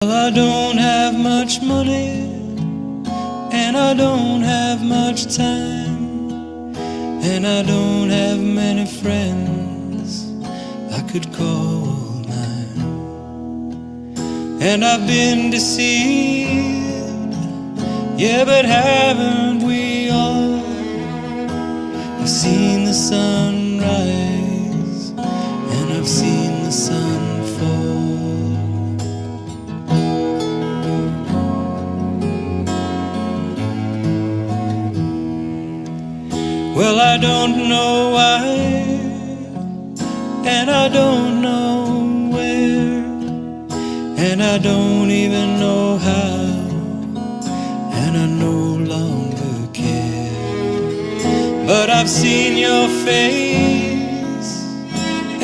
Well, I don't have much money, and I don't have much time, and I don't have many friends I could call mine. And I've been deceived, yeah, but haven't we all? I've seen the sun rise, and I've seen the sun fall. Well, I don't know why, and I don't know where, and I don't even know how, and I no longer care. But I've seen your face,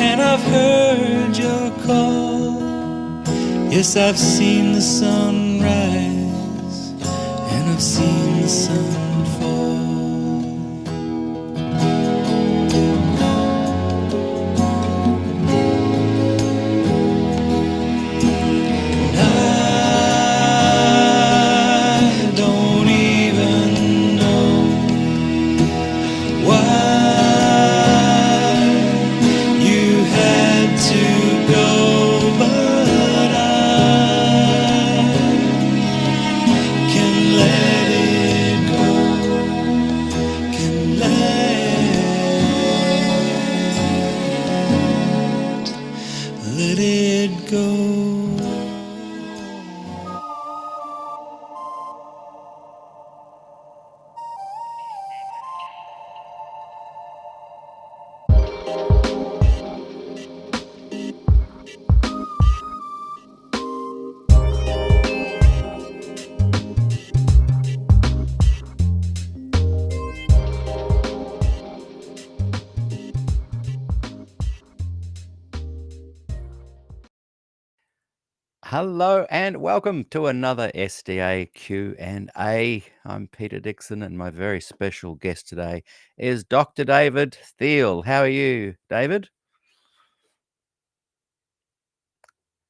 and I've heard your call. Yes, I've seen the sun rise, and I've seen the sun fall. Let it go. Hello and welcome to another SDAQ&A. I'm Peter Dixon, and my very special guest today is Dr. David Thiele. How are you, David?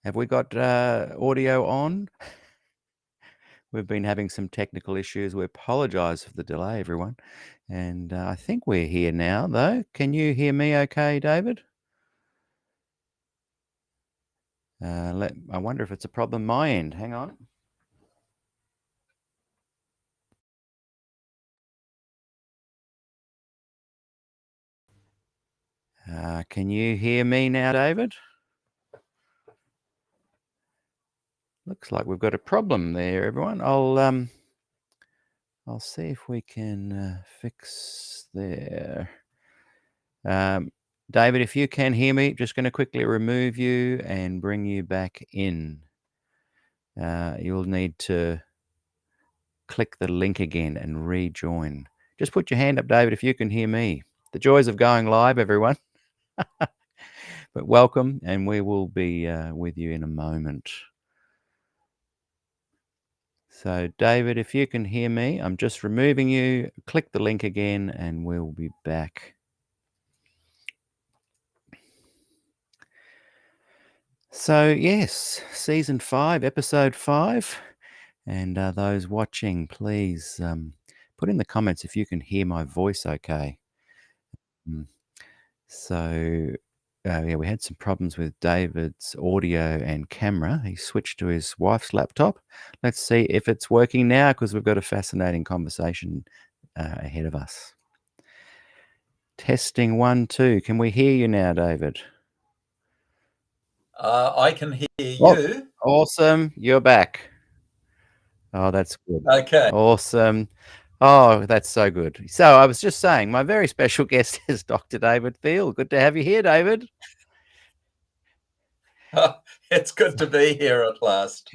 Have we got audio on? We've been having some technical issues. We apologize for the delay, everyone. And I think we're here now, though. Can you hear me okay, David? I wonder if it's a problem my end. Hang on. Can you hear me now, David? Looks like we've got a problem there, everyone. I'll see if we can fix there. David, if you can hear me, just going to quickly remove you and bring you back in. You'll need to click the link again and rejoin. Just put your hand up, David, if you can hear me. The joys of going live, everyone. But welcome, and we will be with you in a moment. So, David, if you can hear me, I'm just removing you. Click the link again, and we'll be back. So, yes, Season 5, Episode 5. And those watching, please put in the comments if you can hear my voice okay. So, yeah, we had some problems with David's audio and camera. He switched to his wife's laptop. Let's see if it's working now, because we've got a fascinating conversation ahead of us. Testing 1, 2. Can we hear you now, David? I can hear you. Awesome. You're back. Oh, that's good. Okay. Awesome. Oh, that's so good. So I was just saying, my very special guest is Dr. David Thiele. Good to have you here, David. It's good to be here at last.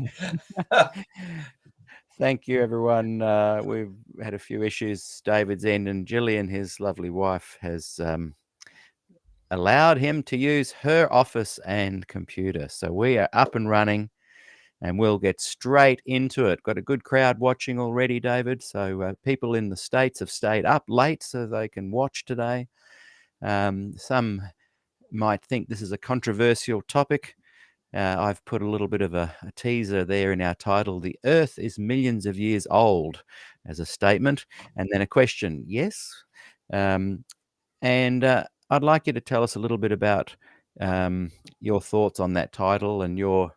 Thank you, everyone. We've had a few issues. David's end, and Gillian, his lovely wife, has allowed him to use her office and computer. So we are up and running, and we'll get straight into it. Got a good crowd watching already, David. So people in the States have stayed up late so they can watch today. Some might think this is a controversial topic. I've put a little bit of a teaser there in our title, "The Earth is Millions of Years Old," as a statement, and then a question, yes? And I'd like you to tell us a little bit about your thoughts on that title and your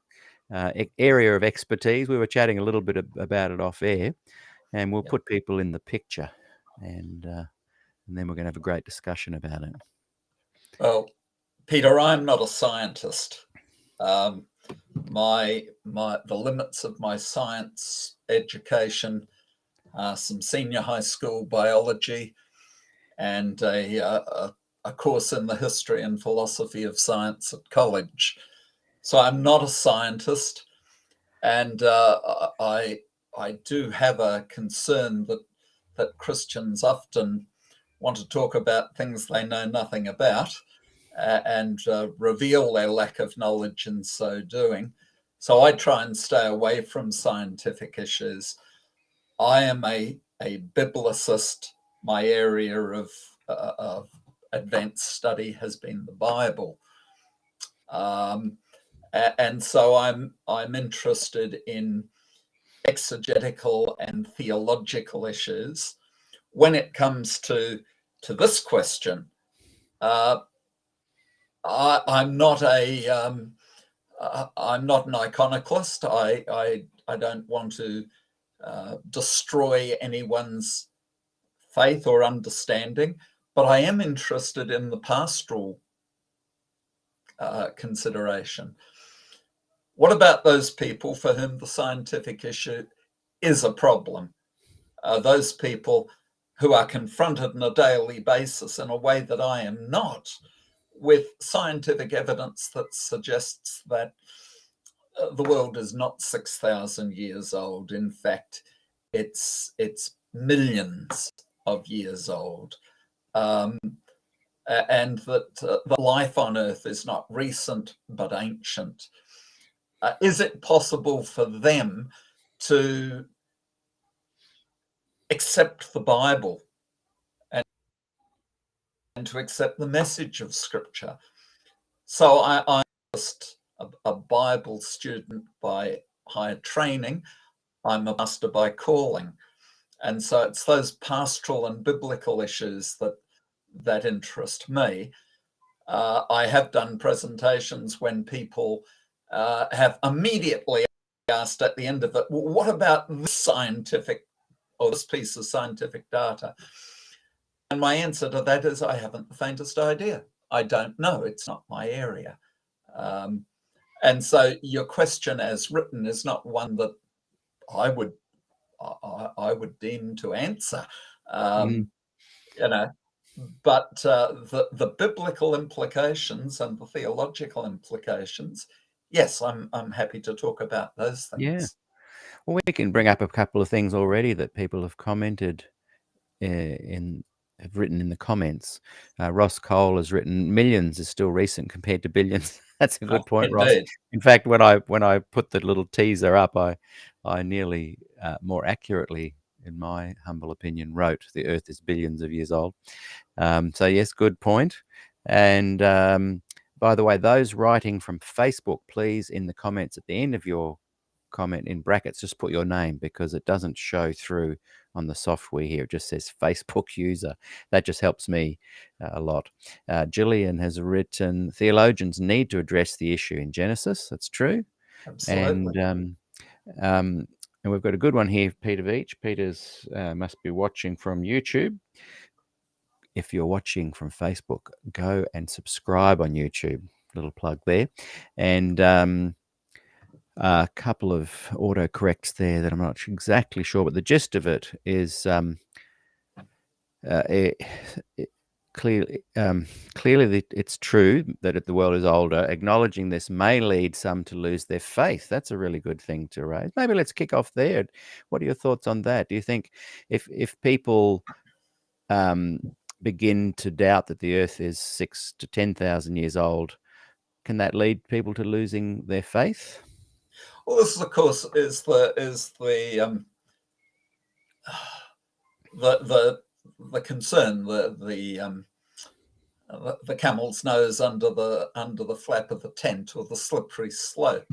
area of expertise. We were chatting a little bit about it off air, and we'll put people in the picture, and then we're going to have a great discussion about it. Well, Peter, I'm not a scientist. The limits of my science education are some senior high school biology and a course in the history and philosophy of science at college. So I'm not a scientist, and I do have a concern that Christians often want to talk about things they know nothing about and reveal their lack of knowledge in so doing. So I try and stay away from scientific issues. I am a biblicist. My area of advanced study has been the Bible, and so I'm interested in exegetical and theological issues. When it comes to this question, I'm not an iconoclast. I don't want to destroy anyone's faith or understanding, but I am interested in the pastoral consideration. What about those people for whom the scientific issue is a problem? Those people who are confronted on a daily basis in a way that I am not, with scientific evidence that suggests that the world is not 6,000 years old. In fact, it's millions of years old. And that the life on Earth is not recent but ancient. Is it possible for them to accept the Bible and to accept the message of Scripture? So I'm just a Bible student by higher training. I'm a pastor by calling. And so it's those pastoral and biblical issues that interest me. I have done presentations when people have immediately asked at the end of it, well, what about this scientific or this piece of scientific data? And my answer to that is I haven't the faintest idea. I don't know. It's not my area. And so your question as written is not one that I would deem to answer. You know, but the biblical implications and the theological implications, yes, I'm happy to talk about those things. Yeah. Well, we can bring up a couple of things already that people have commented have written in the comments. Ross Cole has written, "Millions is still recent compared to billions." That's a good point, Ross. Indeed. In fact, when I put the little teaser up, I nearly more accurately, in my humble opinion, wrote, "The Earth is billions of years old." So yes, good point. And by the way, those writing from Facebook, please, in the comments at the end of your comment, in brackets, just put your name, because it doesn't show through on the software here. It just says Facebook user. That just helps me a lot. Gillian has written, "Theologians need to address the issue in Genesis." That's true. Absolutely. And we've got a good one here, Peter Veach. Peter's must be watching from YouTube. If you're watching from Facebook, go and subscribe on YouTube. Little plug there. And a couple of autocorrects there that I'm not exactly sure, but the gist of it is clearly it's true that the world is older. Acknowledging this may lead some to lose their faith. That's a really good thing to raise. Maybe let's kick off there. What are your thoughts on that? Do you think if people begin to doubt that the Earth is 6,000 to 10,000 years old, can that lead people to losing their faith? Well, this, of course, is the concern, the camel's nose under the flap of the tent, or the slippery slope.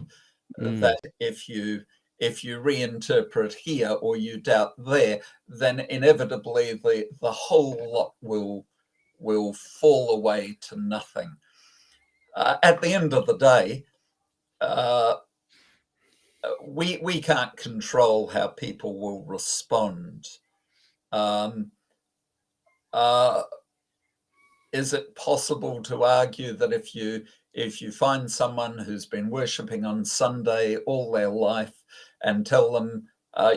That if you reinterpret here or you doubt there, then inevitably the whole lot will fall away to nothing. At the end of the day, we can't control how people will respond. Is it possible to argue that if you find someone who's been worshipping on Sunday all their life and tell them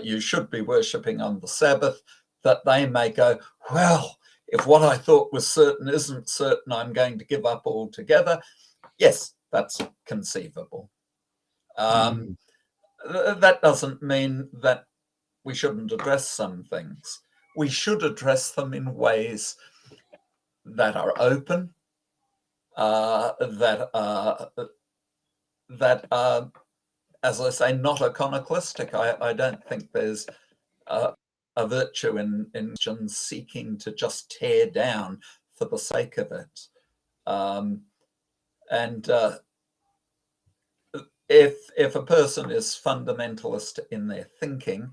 you should be worshipping on the Sabbath, that they may go, well, if what I thought was certain isn't certain, I'm going to give up altogether? Yes, that's conceivable. That doesn't mean that we shouldn't address some things. We should address them in ways that are open, that are, as I say, not iconoclastic. I don't think there's a virtue in seeking to just tear down for the sake of it. If a person is fundamentalist in their thinking,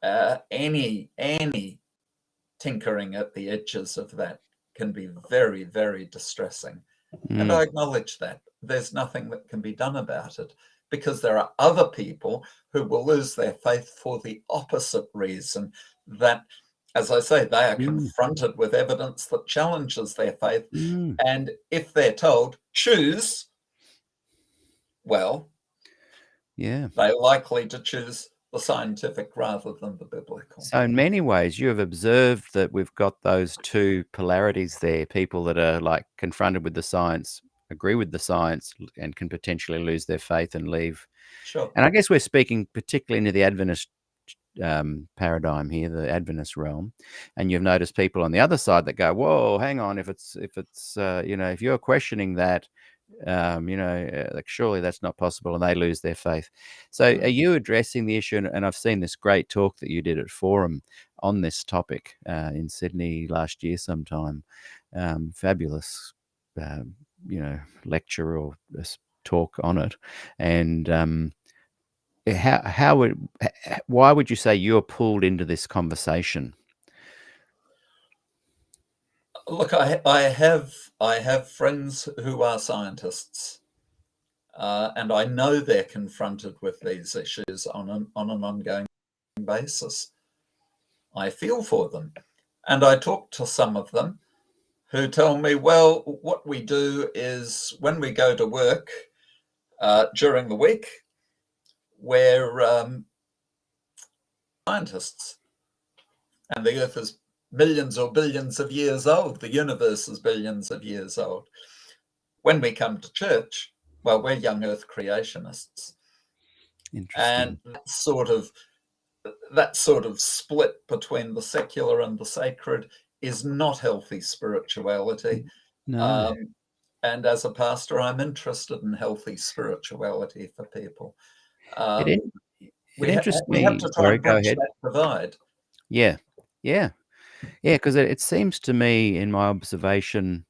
any tinkering at the edges of that can be very, very distressing. And I acknowledge that. There's nothing that can be done about it, because there are other people who will lose their faith for the opposite reason, that, as I say, they are confronted with evidence that challenges their faith. And if they're told, choose, well, they're likely to choose the scientific rather than the biblical. So in many ways, you have observed that we've got those two polarities there, people that are like confronted with the science, agree with the science, and can potentially lose their faith and leave. Sure. And I guess we're speaking particularly into the Adventist paradigm here, the Adventist realm. And you've noticed people on the other side that go, whoa, hang on, if you're questioning that, like surely that's not possible, and they lose their faith. So are you addressing the issue? And I've seen this great talk that you did at Forum on this topic in Sydney last year sometime. Fabulous, lecture or talk on it. And why would you say you're pulled into this conversation? Look, I have friends who are scientists, and I know they're confronted with these issues on an ongoing basis. I feel for them, and I talk to some of them who tell me, well, what we do is when we go to work during the week, we're scientists, and the Earth is millions or billions of years old. The universe is billions of years old. When we come to church, well, we're young Earth creationists. And that sort of split between the secular and the sacred is not healthy spirituality. No. And as a pastor, I'm interested in healthy spirituality for people. We have to try and bridge that divide. Yeah, because it seems to me, in my observation,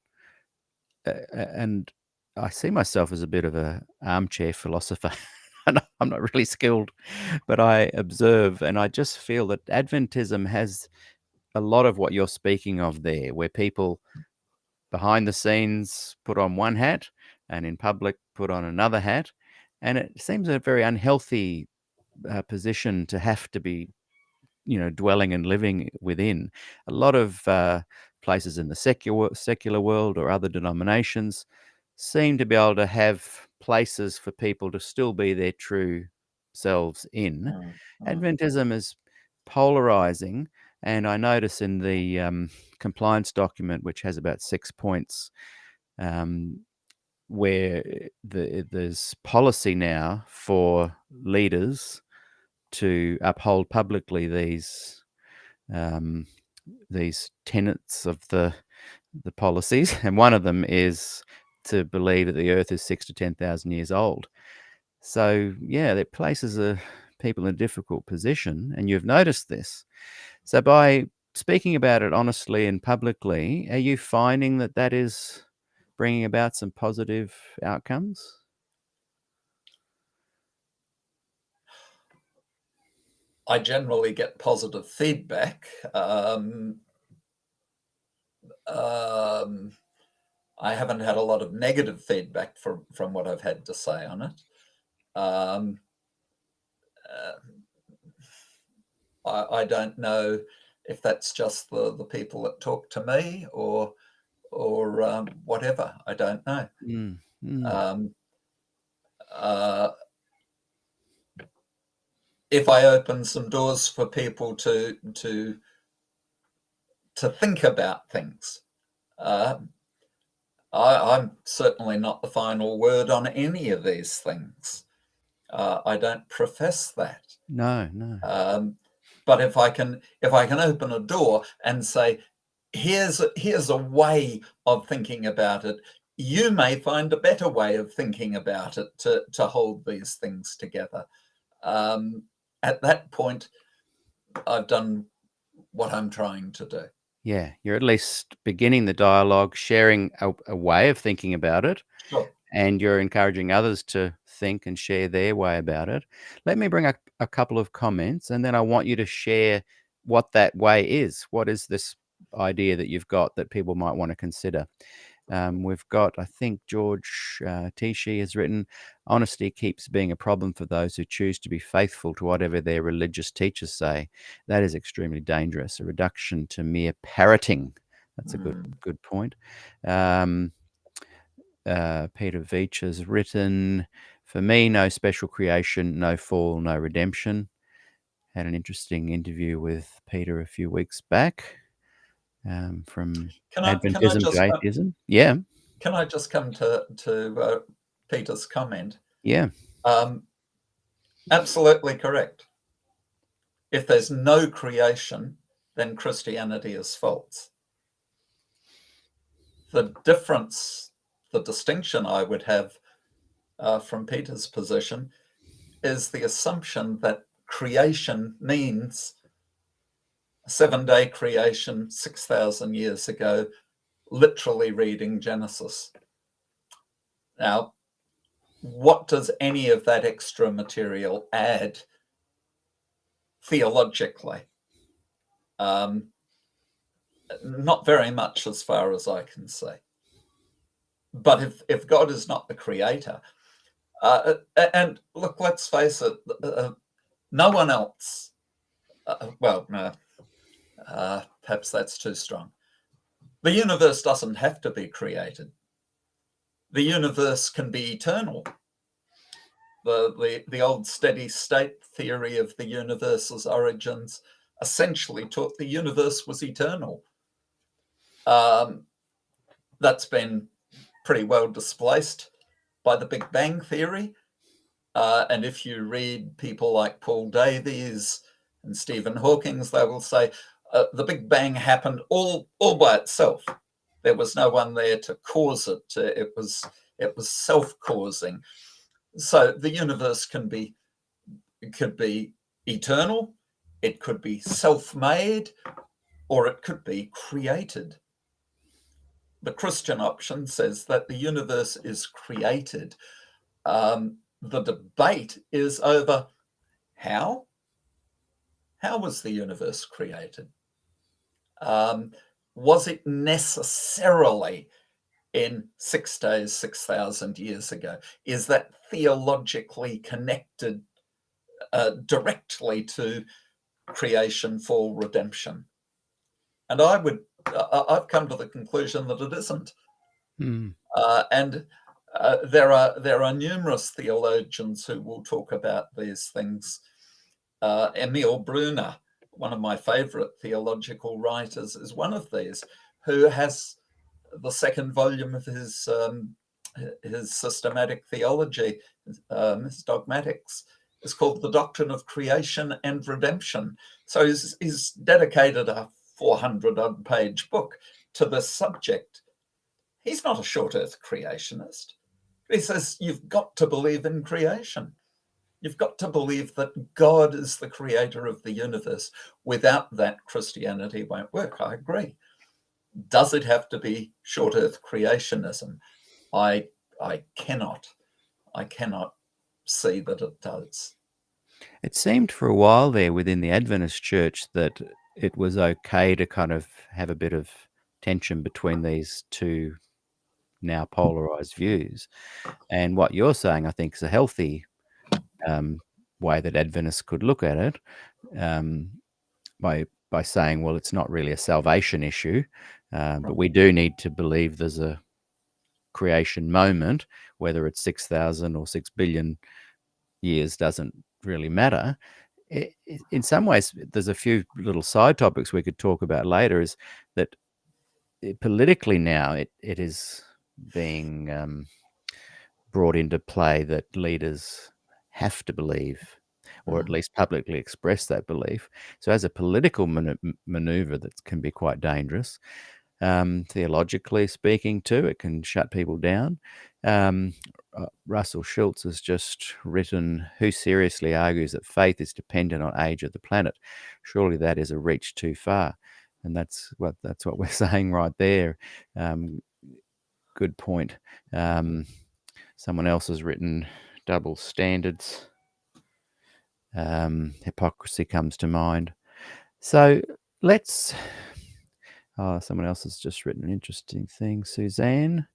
and I see myself as a bit of an armchair philosopher. I'm not really skilled, but I observe, and I just feel that Adventism has a lot of what you're speaking of there, where people behind the scenes put on one hat and in public put on another hat. And it seems a very unhealthy position to have to be dwelling and living within. A lot of places in the secular world or other denominations seem to be able to have places for people to still be their true selves in. Adventism is polarizing, and I notice in the compliance document, which has about 6 points, where there's policy now for leaders to uphold publicly these tenets of the policies, and one of them is to believe that the Earth is 6,000 to 10,000 years old. So that places people in a difficult position, and you've noticed this. So by speaking about it honestly and publicly, are you finding that that is bringing about some positive outcomes? I generally get positive feedback. I haven't had a lot of negative feedback from what I've had to say on it. I don't know if that's just the people that talk to me or whatever. I don't know. If I open some doors for people to think about things, I'm certainly not the final word on any of these things. I don't profess that. No. But if I can open a door and say, here's a way of thinking about it, you may find a better way of thinking about it to hold these things together. At that point, I've done what I'm trying to do. Yeah, you're at least beginning the dialogue, sharing a way of thinking about it. Sure. And you're encouraging others to think and share their way about it. Let me bring up a couple of comments, and then I want you to share what that way is. What is this idea that you've got that people might want to consider? We've got, I think, George Tishi has written, honesty keeps being a problem for those who choose to be faithful to whatever their religious teachers say. That is extremely dangerous, a reduction to mere parroting. That's a good point. Peter Veach has written, for me, no special creation, no fall, no redemption. Had an interesting interview with Peter a few weeks back from Adventism to atheism. Yeah. Can I just come to Peter's comment? Yeah. Absolutely correct. If there's no creation, then Christianity is false. The difference, the distinction I would have from Peter's position is the assumption that creation means a 7-day creation 6,000 years ago, literally reading Genesis. Now, what does any of that extra material add theologically? Not very much as far as I can see. But if God is not the creator, and look, let's face it, no one else, perhaps that's too strong. The universe doesn't have to be created. The universe can be eternal. The old steady state theory of the universe's origins essentially taught the universe was eternal. That's been pretty well displaced by the Big Bang theory. And if you read people like Paul Davies and Stephen Hawking, they will say the Big Bang happened all by itself. There was no one there to cause it. It was self-causing. So the universe could be eternal, it could be self-made, or it could be created. The Christian option says that the universe is created. The debate is over how. How was the universe created? Was it necessarily in 6 days, 6,000 years ago? Is that theologically connected directly to creation, fall, redemption? And I've come to the conclusion that it isn't. And there are numerous theologians who will talk about these things. Emil Brunner, one of my favorite theological writers, is one of these, who has the second volume of his systematic theology, his dogmatics, is called The Doctrine of Creation and Redemption. So he's dedicated a 400-odd page book to this subject. He's not a short earth creationist. He says you've got to believe in creation. You've got to believe that God is the creator of the universe. Without that, Christianity won't work. I agree. Does it have to be short earth creationism? I cannot see that it does. It seemed for a while there within the Adventist church that it was okay to kind of have a bit of tension between these two now polarized views. And what you're saying, I think, is a healthy way that Adventists could look at it, by saying, well, it's not really a salvation issue, but we do need to believe there's a creation moment, whether it's 6,000 or 6 billion years doesn't really matter. In some ways, there's a few little side topics we could talk about later, is that politically now it is being brought into play that leaders have to believe, or at least publicly express that belief. So as a political maneuver, that can be quite dangerous. Theologically speaking too, it can shut people down. Russell Schultz has just written, "Who seriously argues that faith is dependent on age of the planet? Surely that is a reach too far." And that's what we're saying right there. Good point. Someone else has written, "Double standards. Hypocrisy comes to mind." So let's... someone else has just written an interesting thing. Suzanne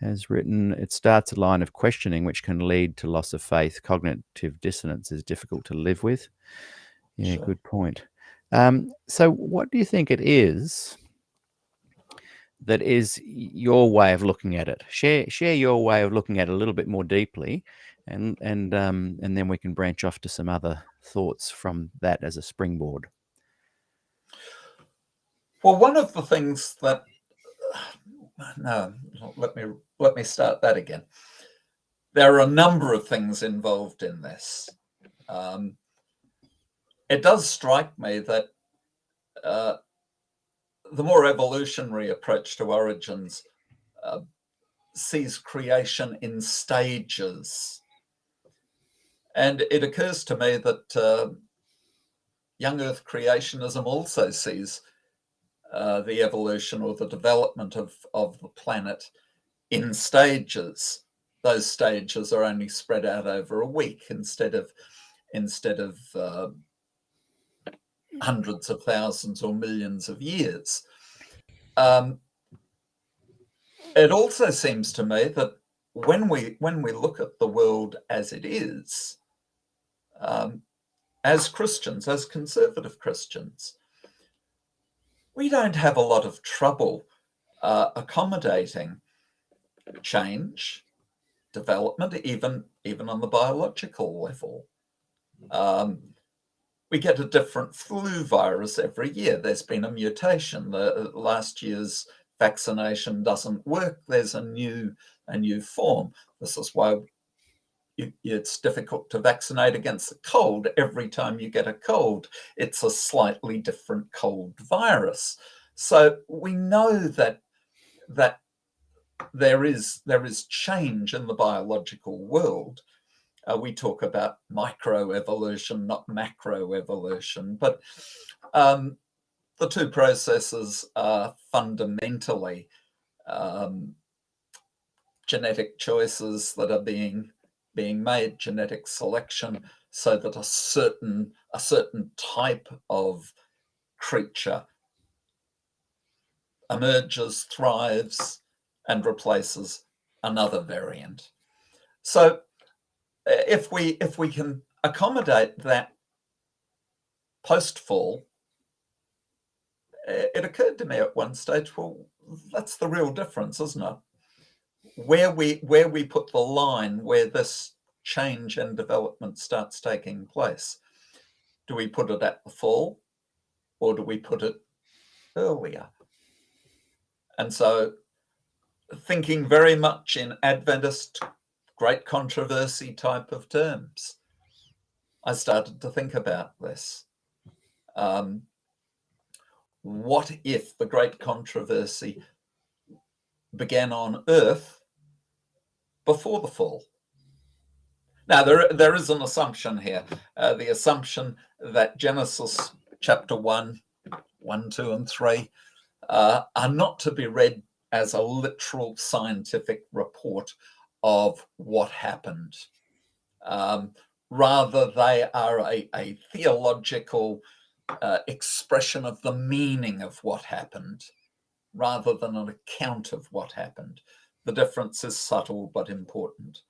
has written, "It starts a line of questioning which can lead to loss of faith. Cognitive dissonance is difficult to live with." Yeah, Sure. good point. So what do you think it is that is your way of looking at it? Share your way of looking at it a little bit more deeply, and then we can branch off to some other thoughts from that as a springboard. Well, one of the things that no, let me start that again. There are a number of things involved in this. It does strike me that the more evolutionary approach to origins sees creation in stages. And it occurs to me that young Earth creationism also sees the evolution or the development of the planet in stages. Those stages are only spread out over a week instead of hundreds of thousands or millions of years. It also seems to me that when we look at the world as it is, as Christians, as conservative Christians, we don't have a lot of trouble accommodating change, development, even on the biological level. We get a different flu virus every year. There's been a mutation. Last year's vaccination doesn't work. There's a new form. This is why it's difficult to vaccinate against the cold. Every time you get a cold, it's a slightly different cold virus. So we know that there is change in the biological world. We talk about microevolution, not macroevolution, but the two processes are fundamentally genetic choices that are being made, genetic selection, so that a certain type of creature emerges, thrives, and replaces another variant. So if we can accommodate that post-fall, it occurred to me at one stage, well, that's the real difference, isn't it? Where we put the line where this change and development starts taking place. Do we put it at the fall, or do we put it earlier? And so, thinking very much in Adventist great controversy type of terms, I started to think about this. What if the great controversy began on Earth before the fall? Now, there is an assumption here, the assumption that Genesis chapter 1, 2, and 3 are not to be read as a literal scientific report of what happened. Rather, they are a theological expression of the meaning of what happened, rather than an account of what happened. The difference is subtle but important.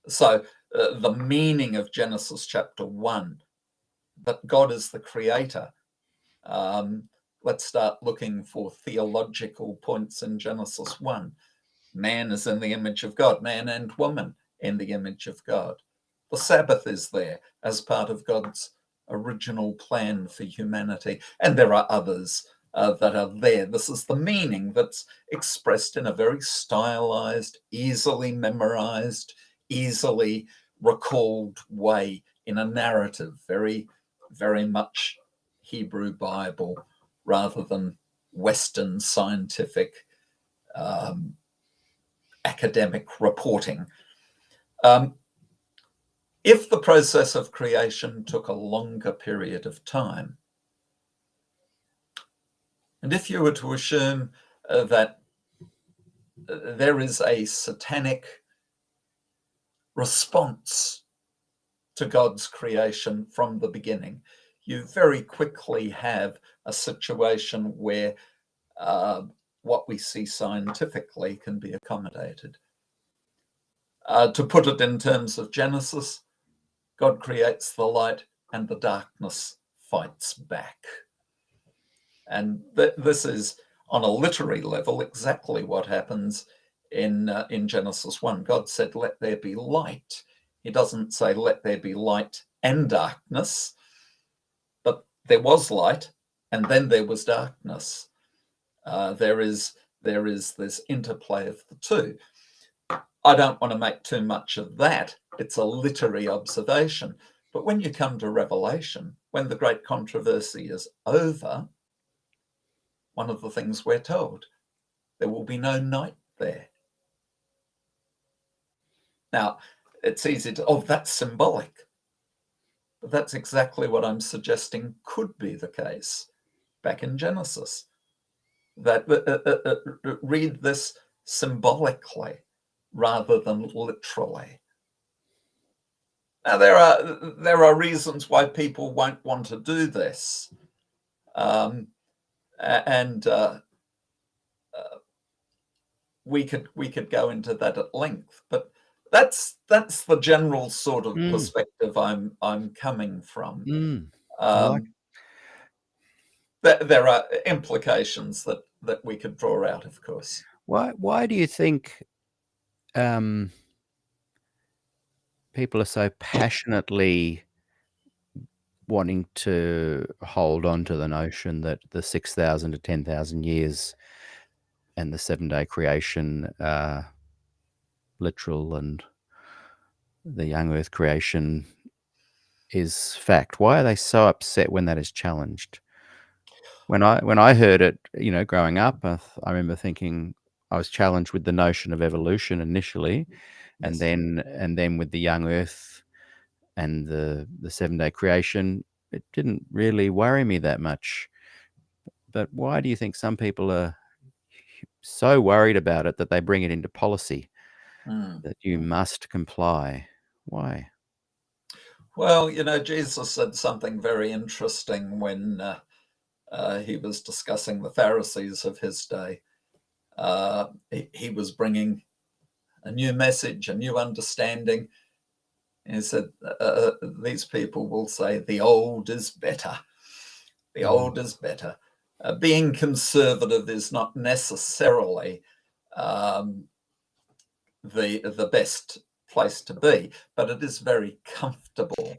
So the meaning of Genesis chapter 1, that God is the creator. Let's start looking for theological points in Genesis 1. Man is in the image of God, man and woman in the image of God. The Sabbath is there as part of God's original plan for humanity. And there are others that are there. This is the meaning that's expressed in a very stylized, easily memorized, easily recalled way in a narrative, very, very much Hebrew Bible rather than Western scientific academic reporting. If the process of creation took a longer period of time, and if you were to assume that there is a satanic response to God's creation from the beginning, you very quickly have a situation where what we see scientifically can be accommodated. To put it in terms of Genesis, God creates the light and the darkness fights back. And this is, on a literary level, exactly what happens in Genesis 1. God said, let there be light. He doesn't say, let there be light and darkness, but there was light and then there was darkness. There is this interplay of the two. I don't want to make too much of that. It's a literary observation. But when you come to Revelation, when the great controversy is over, one of the things we're told, there will be no night there. Now, it's easy to, that's symbolic. But that's exactly what I'm suggesting could be the case back in Genesis. That read this symbolically rather than literally. Now, there are reasons why people won't want to do this. We could go into that at length, but that's the general sort of perspective I'm coming from. There are implications that we could draw out, of course. Why do you think people are so passionately wanting to hold on to the notion that the 6,000 to 10,000 years and the 7-day creation are literal and the young earth creation is fact? Why are they so upset when that is challenged? When I heard it, growing up, I remember thinking I was challenged with the notion of evolution initially, and then with the young earth and the 7-day creation, it didn't really worry me that much. But why do you think some people are so worried about it that they bring it into policy, that you must comply? Why? Well, Jesus said something very interesting when he was discussing the Pharisees of his day. He was bringing a new message, a new understanding. He said, these people will say the old is better. The old is better. Being conservative is not necessarily the best place to be, but it is very comfortable.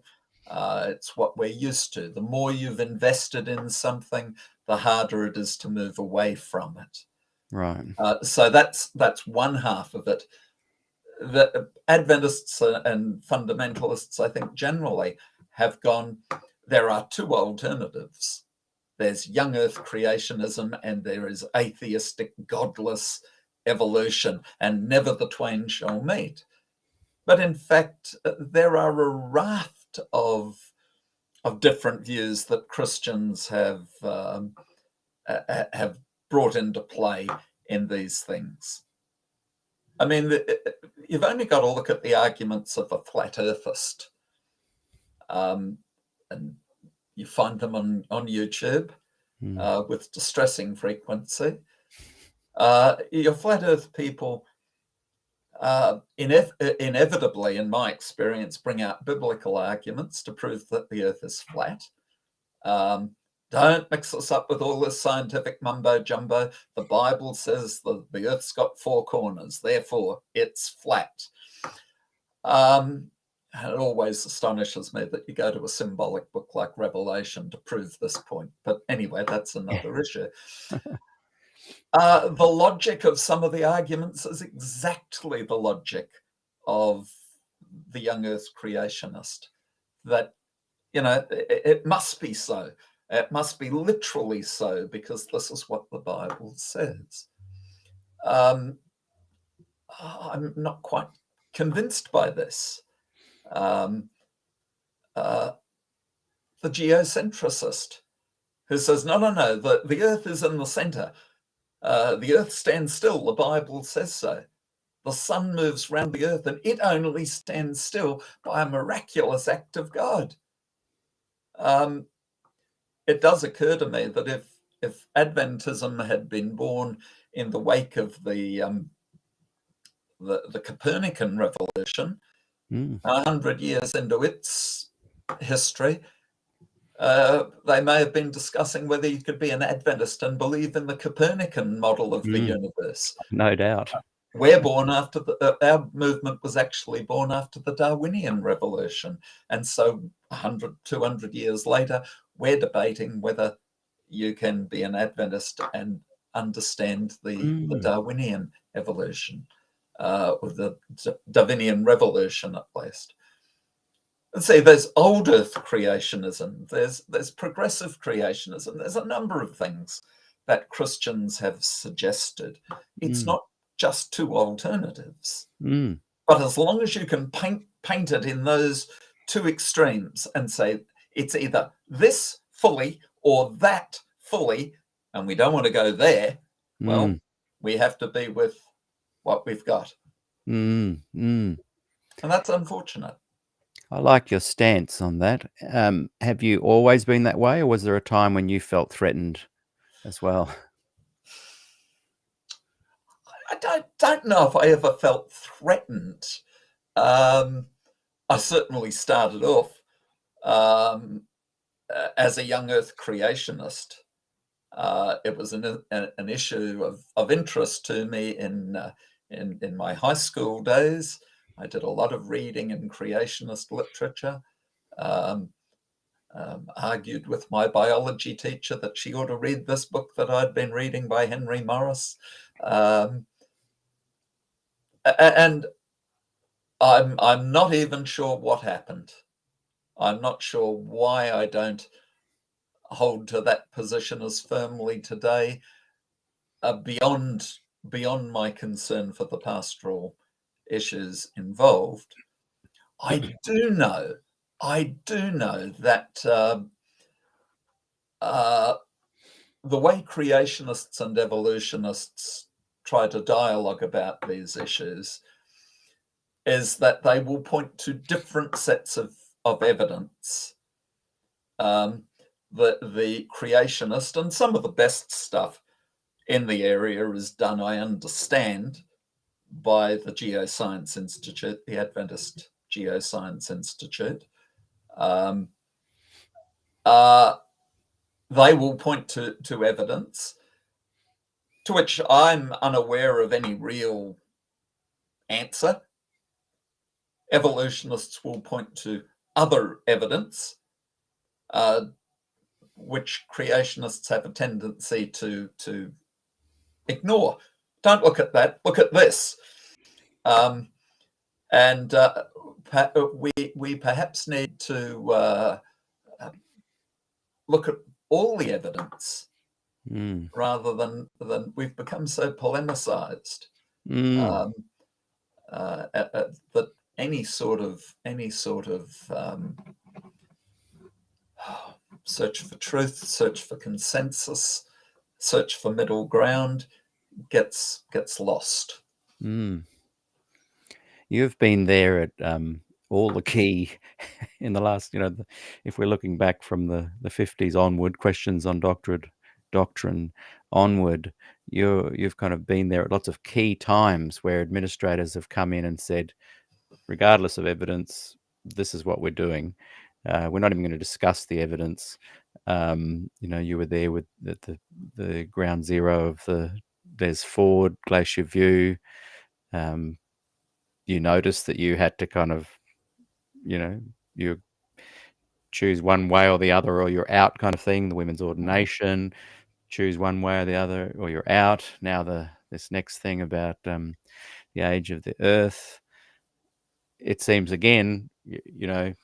It's what we're used to. The more you've invested in something, the harder it is to move away from it. Right. So that's one half of it. The Adventists and fundamentalists, I think, generally have gone, there are two alternatives. There's young earth creationism and there is atheistic, godless evolution, and never the twain shall meet. But in fact, there are a raft of different views that Christians have brought into play in these things. I mean, you've only got to look at the arguments of a flat earthist, and you find them on YouTube with distressing frequency. Your flat earth people inevitably, in my experience, bring out biblical arguments to prove that the earth is flat. Don't mix us up with all this scientific mumbo jumbo. The Bible says that the earth's got four corners, therefore it's flat. It always astonishes me that you go to a symbolic book like Revelation to prove this point. But anyway, that's another issue. The logic of some of the arguments is exactly the logic of the young earth creationist, that, it must be so. It must be literally so because this is what the Bible says. I'm not quite convinced by this. The geocentricist who says, no, the earth is in the center. The earth stands still. The Bible says so. The sun moves around the earth and it only stands still by a miraculous act of God. It does occur to me that if Adventism had been born in the wake of the Copernican revolution, 100 years into its history, they may have been discussing whether you could be an Adventist and believe in the Copernican model of the universe. No doubt. We're born after our movement was actually born after the Darwinian revolution. And so 100, 200 years later, we're debating whether you can be an Adventist and understand the Darwinian evolution, or the Darwinian revolution at least. Let's say there's old earth creationism, there's progressive creationism, there's a number of things that Christians have suggested. It's not just two alternatives. But as long as you can paint it in those two extremes and say it's either this fully or that fully, and we don't want to go there, well, we have to be with what we've got. And that's unfortunate. I like your stance on that. Have you always been that way, or was there a time when you felt threatened as well? I don't know if I ever felt threatened. I certainly started off as a young earth creationist. It was an issue of interest to me in my high school days. I did a lot of reading in creationist literature. Argued with my biology teacher that she ought to read this book that I'd been reading by Henry Morris. And I'm not even sure what happened. I'm not sure why I don't hold to that position as firmly today, beyond my concern for the pastoral issues involved. I do know that the way creationists and evolutionists try to dialogue about these issues is that they will point to different sets of evidence. The creationist, and some of the best stuff in the area is done, I understand, by the Geoscience Institute, the Adventist Geoscience Institute. They will point to evidence to which I'm unaware of any real answer. Evolutionists will point to other evidence, which creationists have a tendency to ignore. Don't look at that, look at this. And we perhaps need to look at all the evidence rather than we've become so polemicized that any sort of search for truth, search for consensus, search for middle ground gets lost. You've been there at all the key in the last, if we're looking back from the 50s onward, questions on doctrine onward, you've kind of been there at lots of key times where administrators have come in and said, regardless of evidence, this is what we're doing. We're not even going to discuss the evidence. You were there with the ground zero of the Des Ford Glacier View. You noticed that you had to kind of, you choose one way or the other, or you're out kind of thing. The women's ordination, choose one way or the other, or you're out. Now this next thing about the age of the earth. It seems again,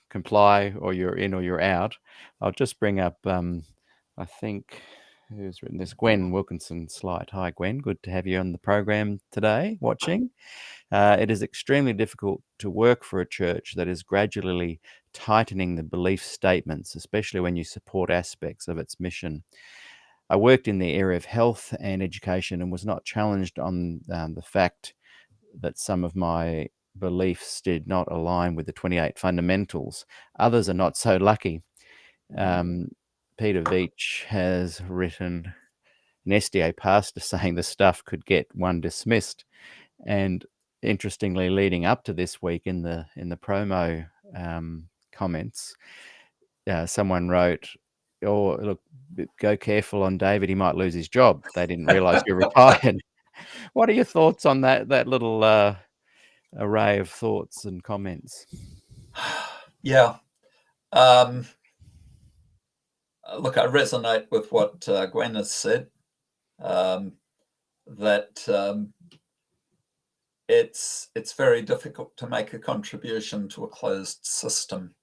comply or you're in or you're out. I'll just bring up, I think, who's written this? Gwen Wilkinson Slight. Hi, Gwen. Good to have you on the program today, watching. It is extremely difficult to work for a church that is gradually tightening the belief statements, especially when you support aspects of its mission. I worked in the area of health and education and was not challenged on the fact that some of my beliefs did not align with the 28 fundamentals. Others are not so lucky. Peter Veach has written an SDA pastor saying the stuff could get one dismissed. And interestingly, leading up to this week in the promo comments, someone wrote, "Oh, look, go careful on David. He might lose his job. They didn't realize you're retired." What are your thoughts on that little array of thoughts and comments? Yeah. Look, I resonate with what Gwen has said, that it's very difficult to make a contribution to a closed system.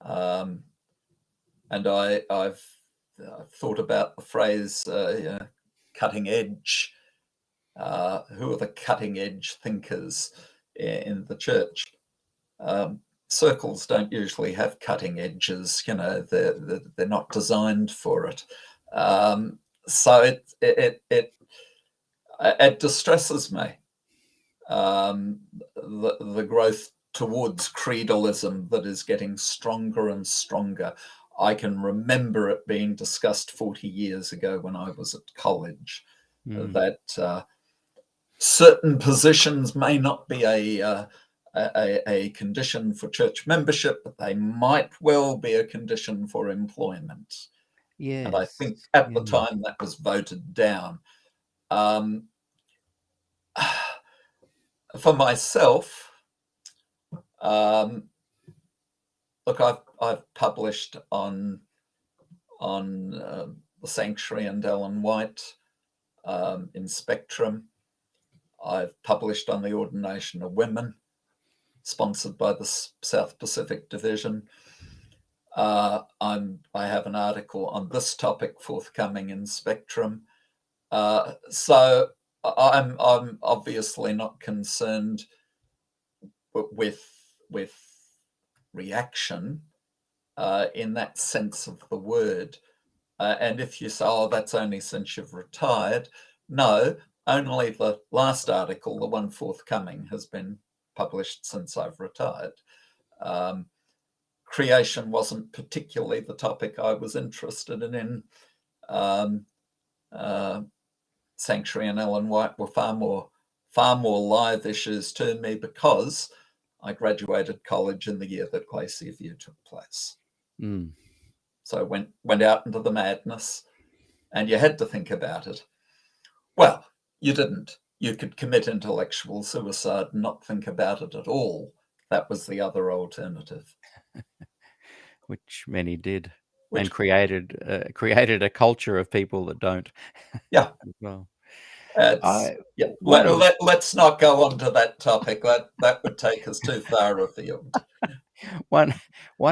And I've thought about the phrase cutting edge. Who are the cutting edge thinkers in the church? Circles don't usually have cutting edges, they're not designed for it. So it distresses me, the growth towards creedalism that is getting stronger and stronger. I can remember it being discussed 40 years ago when I was at college, that certain positions may not be a condition for church membership, but they might well be a condition for employment. Yes. And I think at the time that was voted down. For myself, look, I've published on the Sanctuary and Ellen White in Spectrum. I've published on the ordination of women, sponsored by the South Pacific Division. I have an article on this topic forthcoming in Spectrum. So I'm obviously not concerned with reaction in that sense of the word. And if you say, "Oh, that's only since you've retired," no, only the last article, the one forthcoming, has been published since I've retired. Creation wasn't particularly the topic I was interested in. Sanctuary and Ellen White were far more live issues to me because I graduated college in the year that Glacier View took place. So I went out into the madness, and you had to think about it. Well, you didn't. You could commit intellectual suicide and not think about it at all. That was the other alternative. Which many did, and created a culture of people that don't. Yeah. Well, let's not go on to that topic. That would take us too far afield. One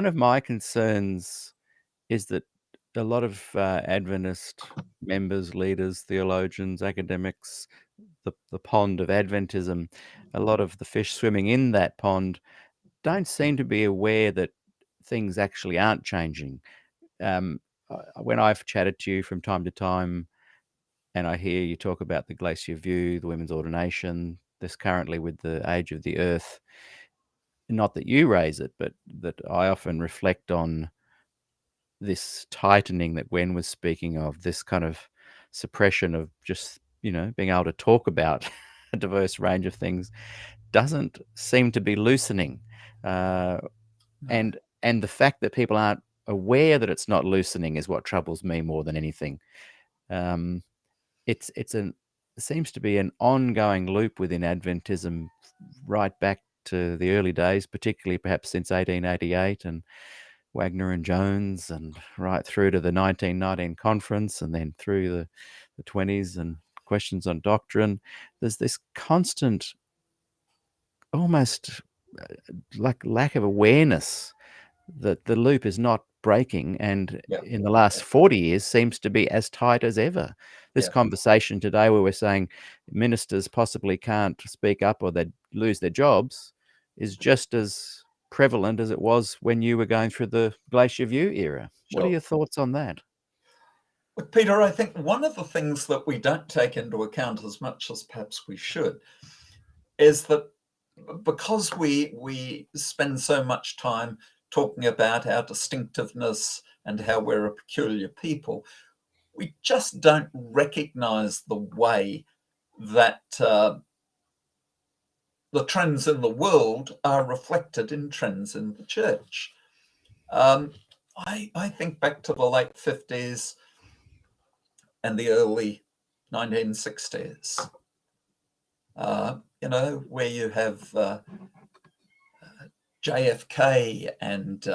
of my concerns is that a lot of Adventist members, leaders, theologians, academics the pond of Adventism, a lot of the fish swimming in that pond don't seem to be aware that things actually aren't changing. When I've chatted to you from time to time, and I hear you talk about the glacier view, the women's ordination, this currently with the age of the earth, not that you raise it, but that I often reflect on this tightening that Gwen was speaking of, this kind of suppression of just, being able to talk about a diverse range of things doesn't seem to be loosening. And the fact that people aren't aware that it's not loosening is what troubles me more than anything. It seems to be an ongoing loop within Adventism right back to the early days, particularly perhaps since 1888 and Wagner and Jones, and right through to the 1919 conference, and then through the 20s and questions on doctrine. There's this constant, almost like lack of awareness that the loop is not breaking, and in the last 40 years seems to be as tight as ever. This conversation today where we're saying ministers possibly can't speak up or they'd lose their jobs is just as prevalent as it was when you were going through the Glacier View era. What are your thoughts on that? Look, Peter, I think one of the things that we don't take into account as much as perhaps we should is that because we spend so much time talking about our distinctiveness and how we're a peculiar people, we just don't recognize the way that the trends in the world are reflected in trends in the church. I think back to the late 50s and the early 1960s, where you have JFK and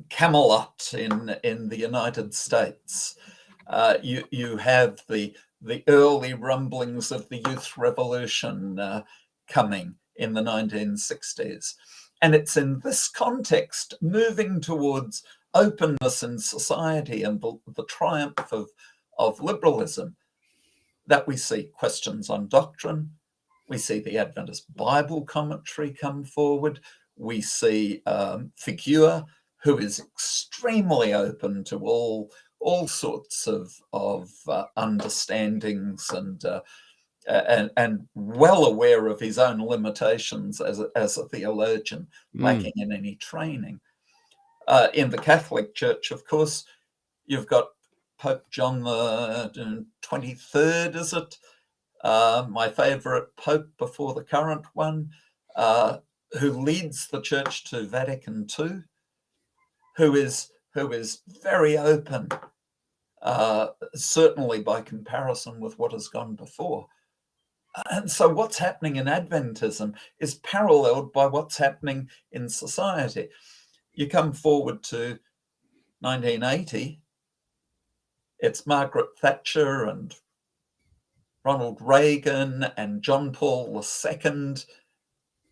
Camelot in the United States. You have the early rumblings of the youth revolution coming in the 1960s. And it's in this context, moving towards openness in society and the triumph of liberalism, that we see questions on doctrine. We see the Adventist Bible commentary come forward. We see Thiele, who is extremely open to all sorts of understandings and well aware of his own limitations as a theologian, lacking in any training. In the Catholic Church, of course, you've got Pope John the 23rd, is it? My favorite pope before the current one, who leads the church to Vatican II, who is very open, certainly by comparison with what has gone before. And so what's happening in Adventism is paralleled by what's happening in society. You come forward to 1980, it's Margaret Thatcher and Ronald Reagan and John Paul II,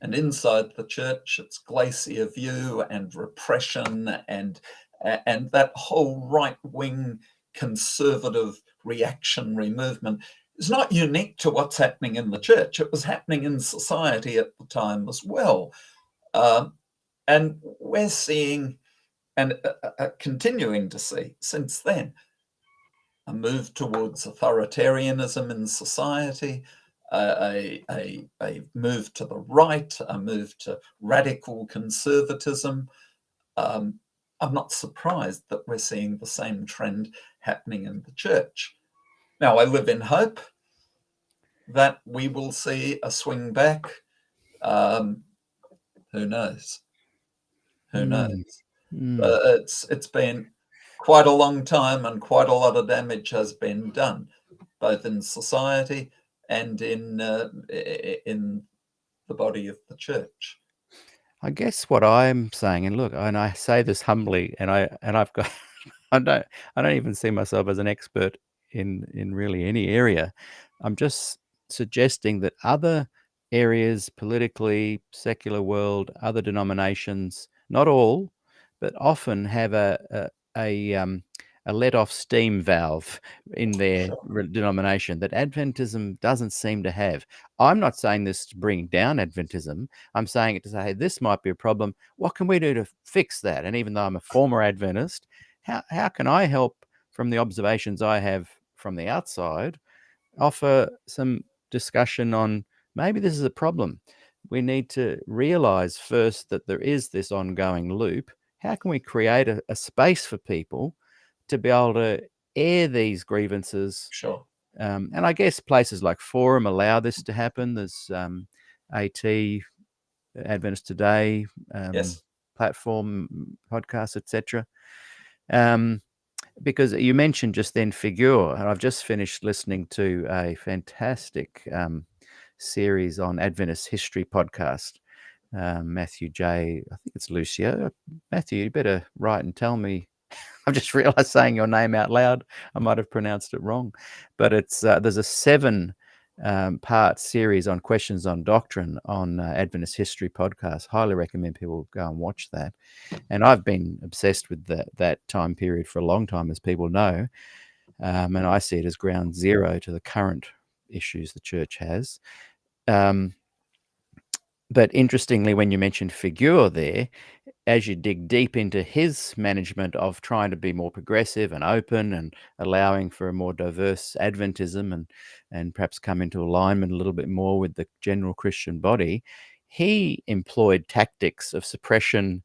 and inside the church it's Glacier View and repression and that whole right-wing conservative reactionary movement is not unique to what's happening in the church. It was happening in society at the time as well. And we're seeing and continuing to see since then a move towards authoritarianism in society, a move to the right, a move to radical conservatism. I'm not surprised that we're seeing the same trend happening in the church. Now, I live in hope that we will see a swing back. Who knows? Who knows? It's been quite a long time, and quite a lot of damage has been done, both in society and in the body of the church. I guess what I'm saying, and look, and I say this humbly, and I've got, I don't even see myself as an expert in really any area. I'm just suggesting that other areas, politically, secular world, other denominations, not all, but often have a let-off steam valve in their Sure. denomination that Adventism doesn't seem to have. I'm not saying this to bring down Adventism. I'm saying it to say, hey, this might be a problem. What can we do to fix that? And even though I'm a former Adventist, how can I help from the observations I have from the outside, offer some discussion on maybe this is a problem. We need to realize first that there is this ongoing loop. How can we create a space for people to be able to air these grievances? Sure. And I guess places like Forum allow this to happen. There's AT, Adventist Today, Yes. platform, podcasts, etc. Because you mentioned just then Figure, and I've just finished listening to a fantastic series on Adventist history podcast. Matthew J. I think it's Lucio. Matthew, you better write and tell me. I've just realized saying your name out loud, I might have pronounced it wrong. But it's there's a 7-part series on questions on doctrine on Adventist history podcast. Highly recommend people go and watch that. And I've been obsessed with that time period for a long time, as people know. And I see it as ground zero to the current issues the church has. But interestingly, when you mentioned Figure there, as you dig deep into his management of trying to be more progressive and open and allowing for a more diverse Adventism and perhaps come into alignment a little bit more with the general Christian body, he employed tactics of suppression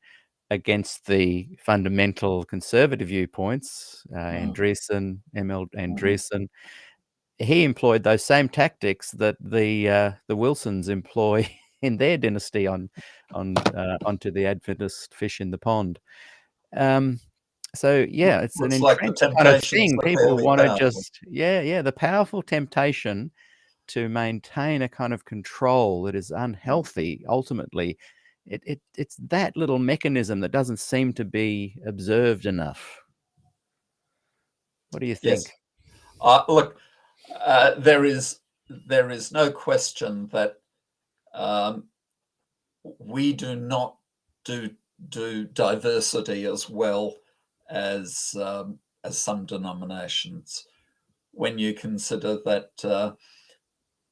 against the fundamental conservative viewpoints, Andreessen, M.L. Andreessen. He employed those same tactics that the Wilsons employ in their dynasty onto the Adventist fish in the pond. So yeah, it's an Looks like the entrenched kind of temptations thing. are People fairly want to powerful. just the powerful temptation to maintain a kind of control that is unhealthy. Ultimately, it's that little mechanism that doesn't seem to be observed enough. What do you Yes. think? Look, there is no question that we do not do diversity as well as some denominations. When you consider that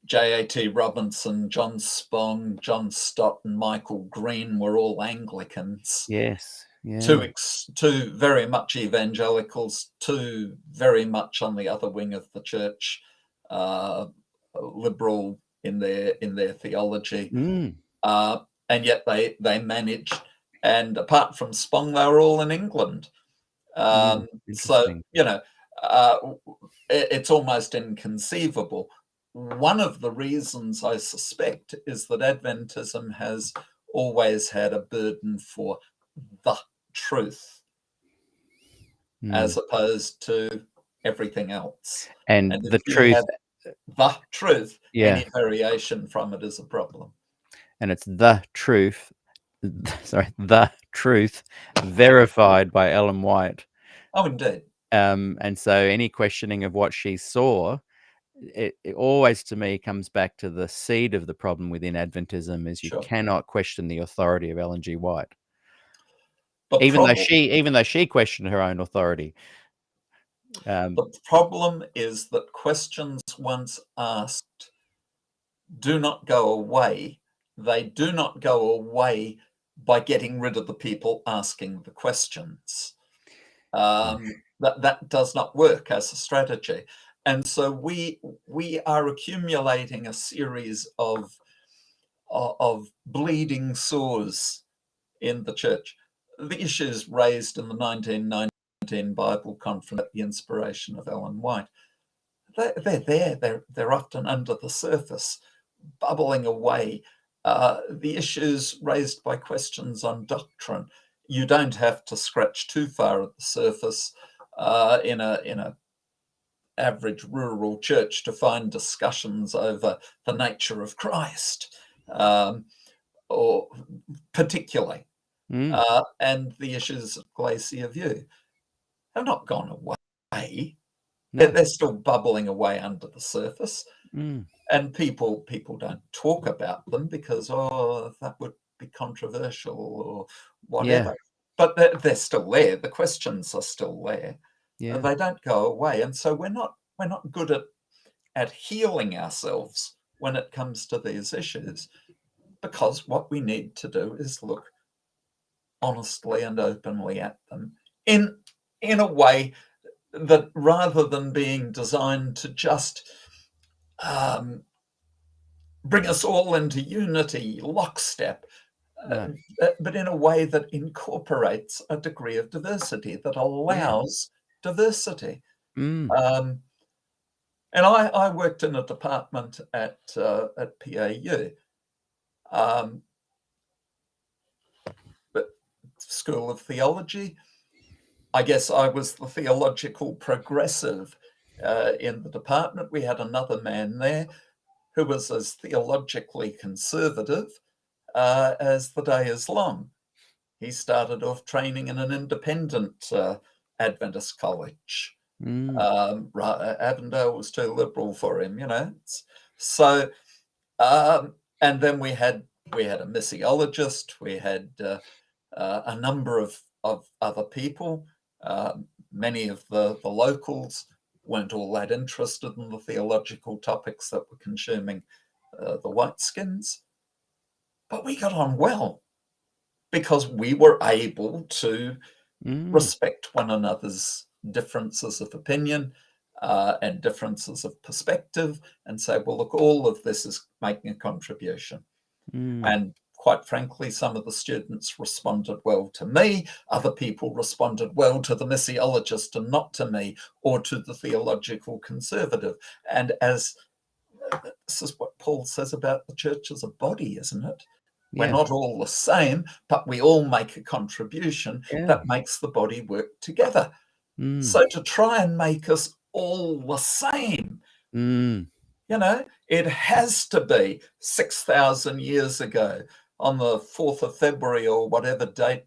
J.A.T. Robinson, John Spong, John Stott, and Michael Green were all Anglicans. Yes. Yeah. Two very much evangelicals, two very much on the other wing of the church, liberal in their theology, and yet they managed. And apart from Spong, they were all in England. So Interesting. it's almost inconceivable. One of the reasons I suspect is that Adventism has always had a burden for the truth as opposed to everything else. And And the if you truth, have the truth, yeah, any variation from it is a problem. and it's the truth. Sorry, the truth verified by Ellen White. Oh, indeed. And so any questioning of what she saw, it always to me comes back to the seed of the problem within Adventism is you Sure. cannot question the authority of Ellen G. White. The Even problem, though she questioned her own authority. the problem is that questions once asked do not go away. They do not go away by getting rid of the people asking the questions. That does not work as a strategy. And so we are accumulating a series of bleeding sores in the church. The issues raised in the 1919 Bible Conference at the inspiration of Ellen White, they're there. They're often under the surface, bubbling away. The issues raised by questions on doctrine, you don't have to scratch too far at the surface in a average rural church to find discussions over the nature of Christ, or particularly. And the issues of glacier view have not gone away. No. They're still bubbling away under the surface. And people don't talk about them because, that would be controversial or whatever. Yeah. But they're still there. The questions are still there. Yeah. They don't go away. And so we're not good at healing ourselves when it comes to these issues, because what we need to do is look honestly and openly at them in a way that, rather than being designed to just bring us all into unity, lockstep, No. but in a way that incorporates a degree of diversity, that allows diversity. Mm. And I worked in a department at PAU, but School of Theology. I guess I was the theological progressive in the department. We had another man there who was as theologically conservative as the day is long. He started off training in an independent Adventist college. Avondale was too liberal for him, So, and then we had a missiologist. We had a number of other people. Many of the locals weren't all that interested in the theological topics that were consuming the whiteskins. But we got on well because we were able to respect one another's differences of opinion and differences of perspective, and say, well, look, all of this is making a contribution. And quite frankly, some of the students responded well to me. Other people responded well to the missiologist and not to me, or to the theological conservative. And as this is what Paul says about the church as a body, isn't it? We're not all the same, but we all make a contribution that makes the body work together. So to try and make us all the same, it has to be 6,000 years ago on the 4th of February or whatever date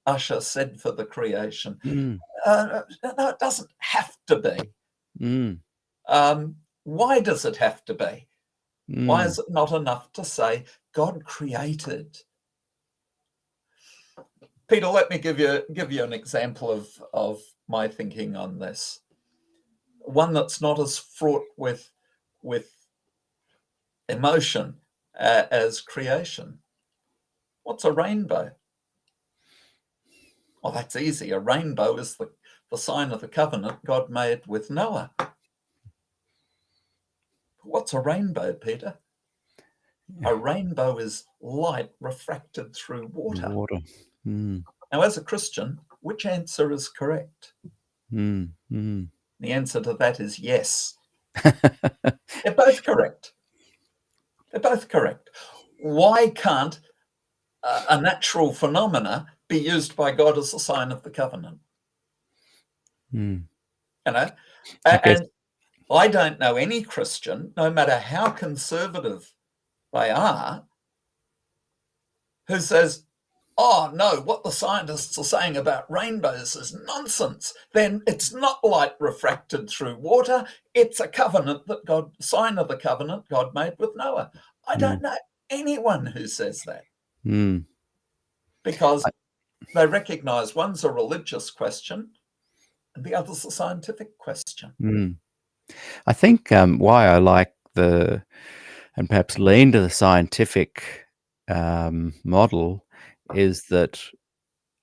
Usher said for the creation. No, it doesn't have to be. Why does it have to be? Why is it not enough to say God created? Peter, let me give you an example of my thinking on this. One that's not as fraught with emotion as creation. What's a rainbow? Well, that's easy. A rainbow is the sign of the covenant God made with Noah. What's a rainbow, Peter? A rainbow is light refracted through water. Now, as a Christian, which answer is correct? The answer to that is yes. They're both correct. They're both correct. Why can't a natural phenomena be used by God as a sign of the covenant? And I don't know any Christian, no matter how conservative they are, who says, oh, no, what the scientists are saying about rainbows is nonsense. Then it's not light refracted through water. It's a covenant that sign of the covenant God made with Noah. I don't know anyone who says that. Because they recognize one's a religious question and the other's a scientific question. I think why I like and perhaps lean to the scientific model is that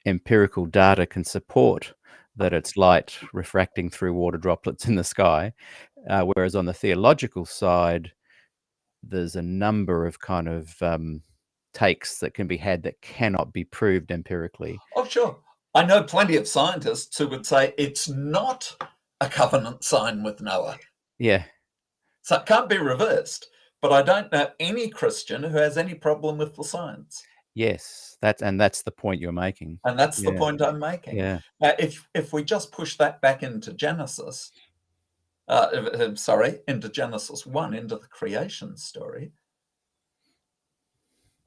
empirical data can support that it's light refracting through water droplets in the sky, whereas on the theological side, there's a number of kind of takes that can be had that cannot be proved empirically. Oh, sure. I know plenty of scientists who would say it's not a covenant sign with Noah. Yeah. So it can't be reversed. But I don't know any Christian who has any problem with the science. Yes, that's the point you're making. And that's the point I'm making. Yeah. Now, if we just push that back into Genesis, into Genesis 1, into the creation story,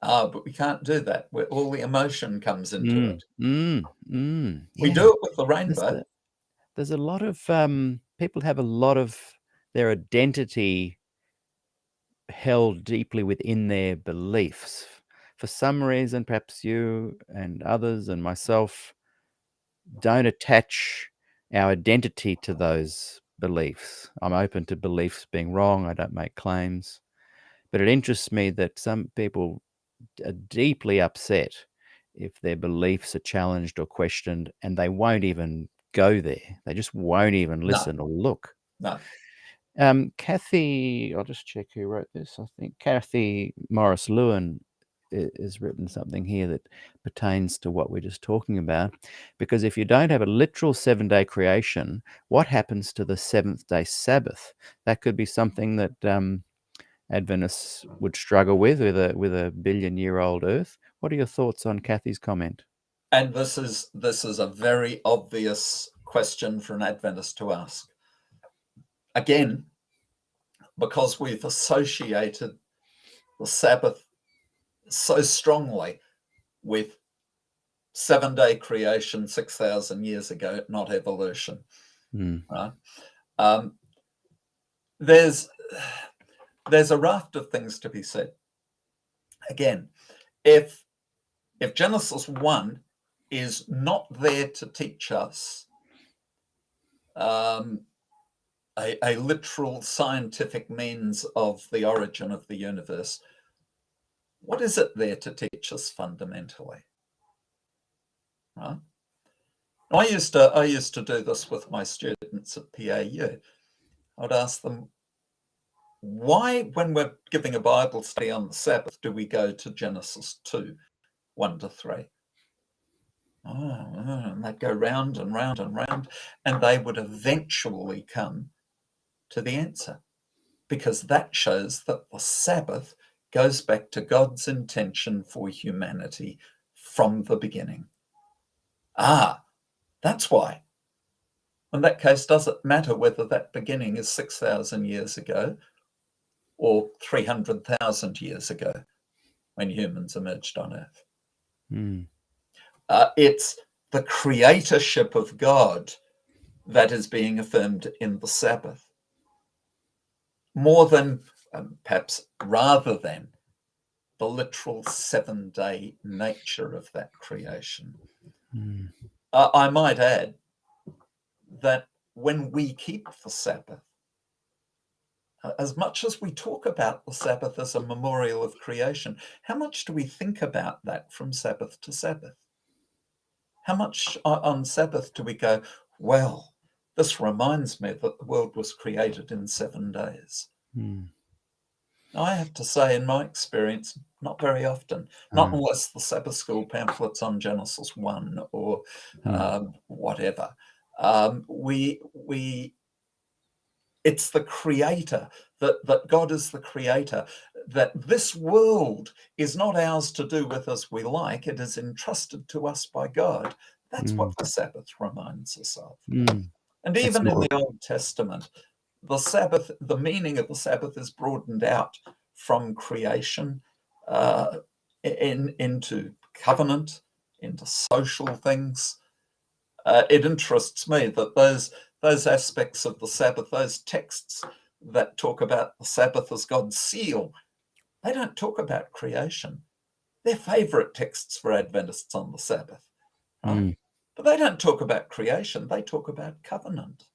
but we can't do that. Where all the emotion comes into it. We do it with the rainbow. There's a lot of people have a lot of their identity held deeply within their beliefs. For some reason, perhaps you and others and myself don't attach our identity to those beliefs. I'm open to beliefs being wrong. I don't make claims. But it interests me that some people are deeply upset if their beliefs are challenged or questioned, and they won't even go there. They just won't even listen or look. No. Kathy, I'll just check who wrote this. I think Kathy Morris Lewin has written something here that pertains to what we're just talking about. Because if you don't have a literal 7-day creation, what happens to the seventh-day Sabbath? That could be something that Adventists would struggle with a billion-year-old Earth. What are your thoughts on Kathy's comment? And this is a very obvious question for an Adventist to ask. Again, because we've associated the Sabbath so strongly with 7-day creation 6,000 years ago, not evolution. Right? There's a raft of things to be said. Again, if Genesis 1 is not there to teach us a literal scientific means of the origin of the universe, what is it there to teach us fundamentally? Right? I used to do this with my students at PAU. I'd ask them, why, when we're giving a Bible study on the Sabbath, do we go to Genesis 2, 1 to 3? And they'd go round and round and round, and they would eventually come to the answer, because that shows that the Sabbath goes back to God's intention for humanity from the beginning. That's why. In that case, does it matter whether that beginning is 6,000 years ago or 300,000 years ago when humans emerged on Earth? It's the creatorship of God that is being affirmed in the Sabbath, more than, perhaps rather than, the literal 7-day nature of that creation. I might add that when we keep the Sabbath, as much as we talk about the Sabbath as a memorial of creation, how much do we think about that from Sabbath to Sabbath? How much on Sabbath do we go, well, this reminds me that the world was created in 7 days? I have to say, in my experience, not very often, not unless the Sabbath school pamphlets on Genesis 1 or whatever. It's the creator, that God is the creator, that this world is not ours to do with as we like. It is entrusted to us by God. That's what the Sabbath reminds us of. And even in the Old Testament, the Sabbath, the meaning of the Sabbath is broadened out from creation into covenant, into social things. It interests me that those aspects of the Sabbath, those texts that talk about the Sabbath as God's seal, they don't talk about creation. They're favorite texts for Adventists on the Sabbath, right? But they don't talk about creation. They talk about covenant.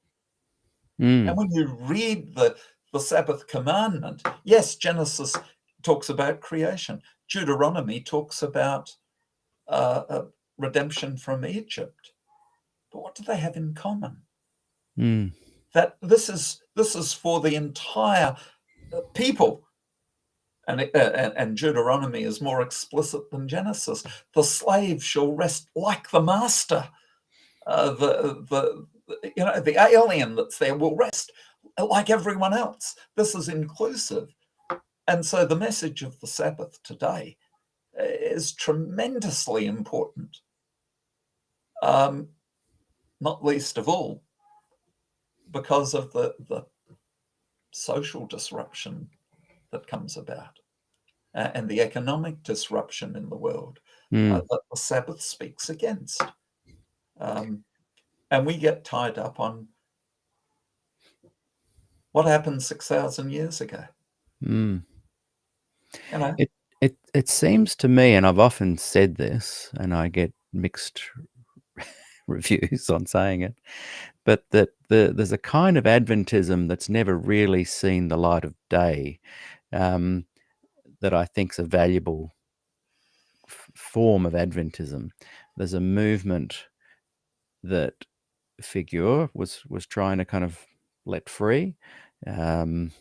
And when you read the Sabbath commandment, yes, Genesis talks about creation. Deuteronomy talks about redemption from Egypt. But what do they have in common? That this is for the entire people. And Deuteronomy is more explicit than Genesis. The slave shall rest like the master. The alien that's there will rest like everyone else. This is inclusive. And so the message of the Sabbath today is tremendously important, not least of all because of the social disruption that comes about and the economic disruption in the world that the Sabbath speaks against. And we get tied up on what happened 6,000 years ago. It seems to me, and I've often said this, and I get mixed reviews on saying it, but that there's a kind of Adventism that's never really seen the light of day, that I think's a valuable form of Adventism. There's a movement that Figure was trying to kind of let free, and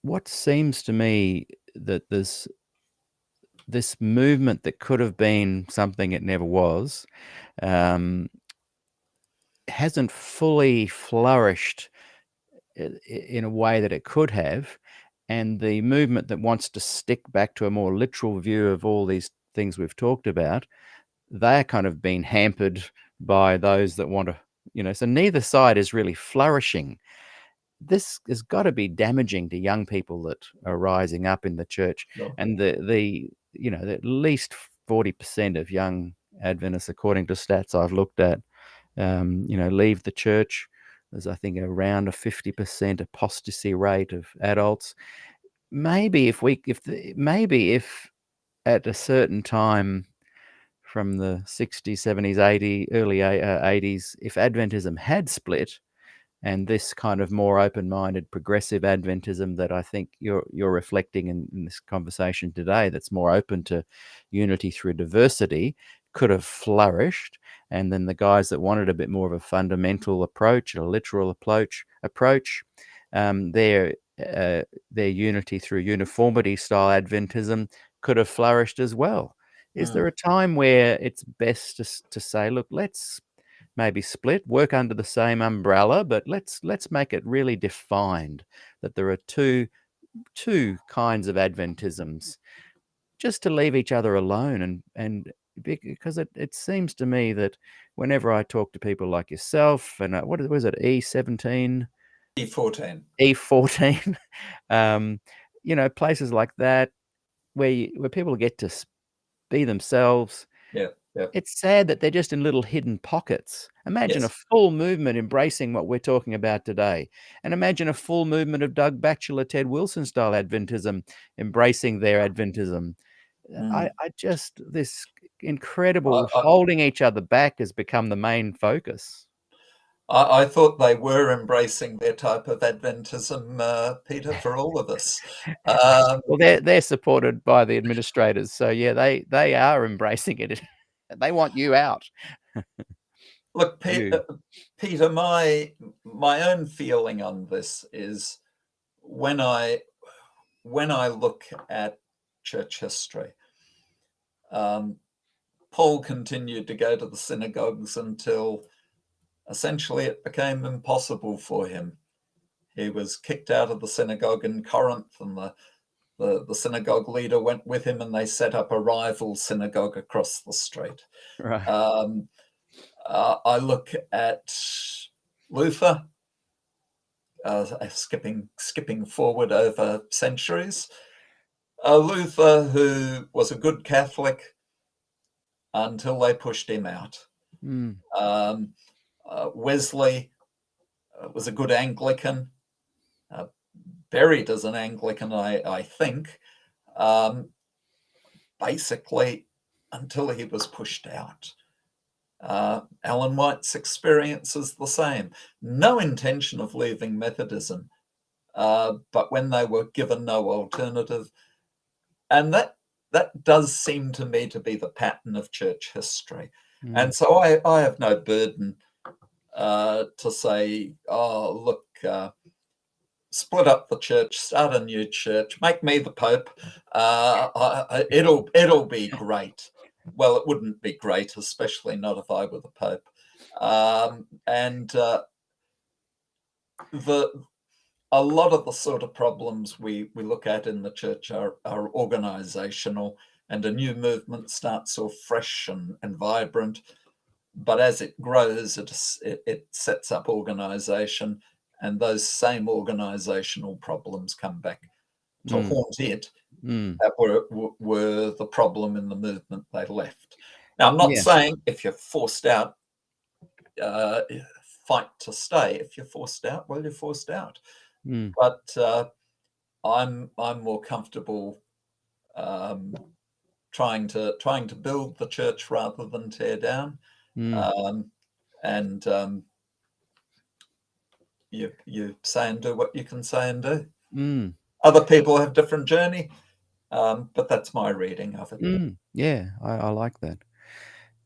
what seems to me that there's this movement that could have been something it never was, hasn't fully flourished in a way that it could have, and the movement that wants to stick back to a more literal view of all these things we've talked about, they're kind of being hampered by those that want to, so neither side is really flourishing. This has got to be damaging to young people that are rising up in the church, No. and the at least 40% of young Adventists, according to stats I've looked at, leave the church. There's, I think, around a 50% apostasy rate of adults. Maybe if at a certain time from the 60s, 70s, 80s, early 80s, if Adventism had split, and this kind of more open-minded progressive Adventism that I think you're reflecting in this conversation today, that's more open to unity through diversity, could have flourished. And then the guys that wanted a bit more of a fundamental approach, a literal approach, their unity through uniformity style Adventism could have flourished as well. Is there a time where it's best to say, look, let's maybe split, work under the same umbrella, but let's make it really defined that there are two kinds of Adventisms, just to leave each other alone, and because it seems to me that whenever I talk to people like yourself, and what was it, E17? E14. E14, places like that where people get to be themselves. Yeah. It's sad that they're just in little hidden pockets. Imagine a full movement embracing what we're talking about today. And imagine a full movement of Doug Batchelor, Ted Wilson style Adventism embracing their Adventism. I just, this incredible holding each other back has become the main focus. I thought they were embracing their type of Adventism, Peter, for all of us. Well, they're supported by the administrators. So, yeah, they are embracing it. They want you out. Look, Peter, my own feeling on this is when I look at church history, Paul continued to go to the synagogues until essentially it became impossible for him. He was kicked out of the synagogue in Corinth, and the synagogue leader went with him, and they set up a rival synagogue across the street. Right. I look at Luther, skipping forward over centuries. Luther, who was a good Catholic until they pushed him out. Wesley was a good Anglican, buried as an Anglican, I think, basically until he was pushed out. Ellen White's experience is the same. No intention of leaving Methodism, but when they were given no alternative, and that does seem to me to be the pattern of church history. And so I have no burden to say, oh, look, split up the church, start a new church, make me the Pope. It'll be great. Well, it wouldn't be great, especially not if I were the Pope. A lot of the sort of problems we look at in the church are organizational, and a new movement starts off fresh and vibrant. But as it grows, it sets up organization, and those same organizational problems come back to haunt it. That were the problem in the movement they left. Now, I'm not saying if you're forced out, fight to stay. If you're forced out, well, you're forced out. But I'm more comfortable trying to build the church rather than tear down. And you say and do what you can say and do. Other people have different journey, but that's my reading of it. Yeah, I like that.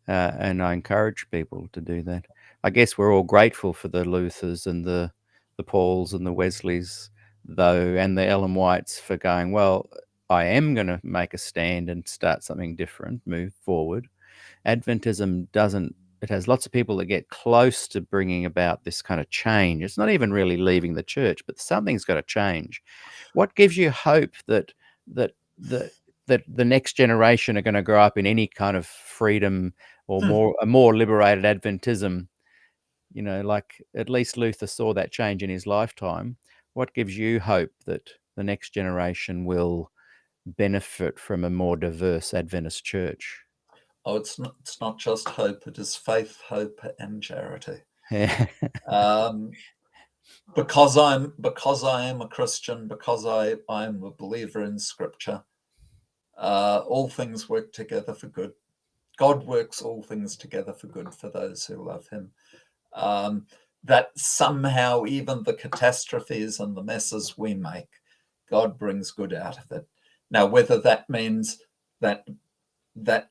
And I encourage people to do that. I guess we're all grateful for the Luthers and the Pauls and the Wesleys, though, and the Ellen Whites for going, well, I am going to make a stand and start something different, move forward. Adventism doesn't, it has lots of people that get close to bringing about this kind of change. It's not even really leaving the church, but something's got to change. What gives you hope that the next generation are going to grow up in any kind of freedom or a more liberated Adventism? You know, like at least Luther saw that change in his lifetime. What gives you hope that the next generation will benefit from a more diverse Adventist church? Oh, it's not just hope, it is faith, hope, and charity. Yeah. Because I am a Christian, because I am a believer in Scripture, all things work together for good. God works all things together for good for those who love him. That somehow even the catastrophes and the messes we make, God brings good out of it. Now, whether that means that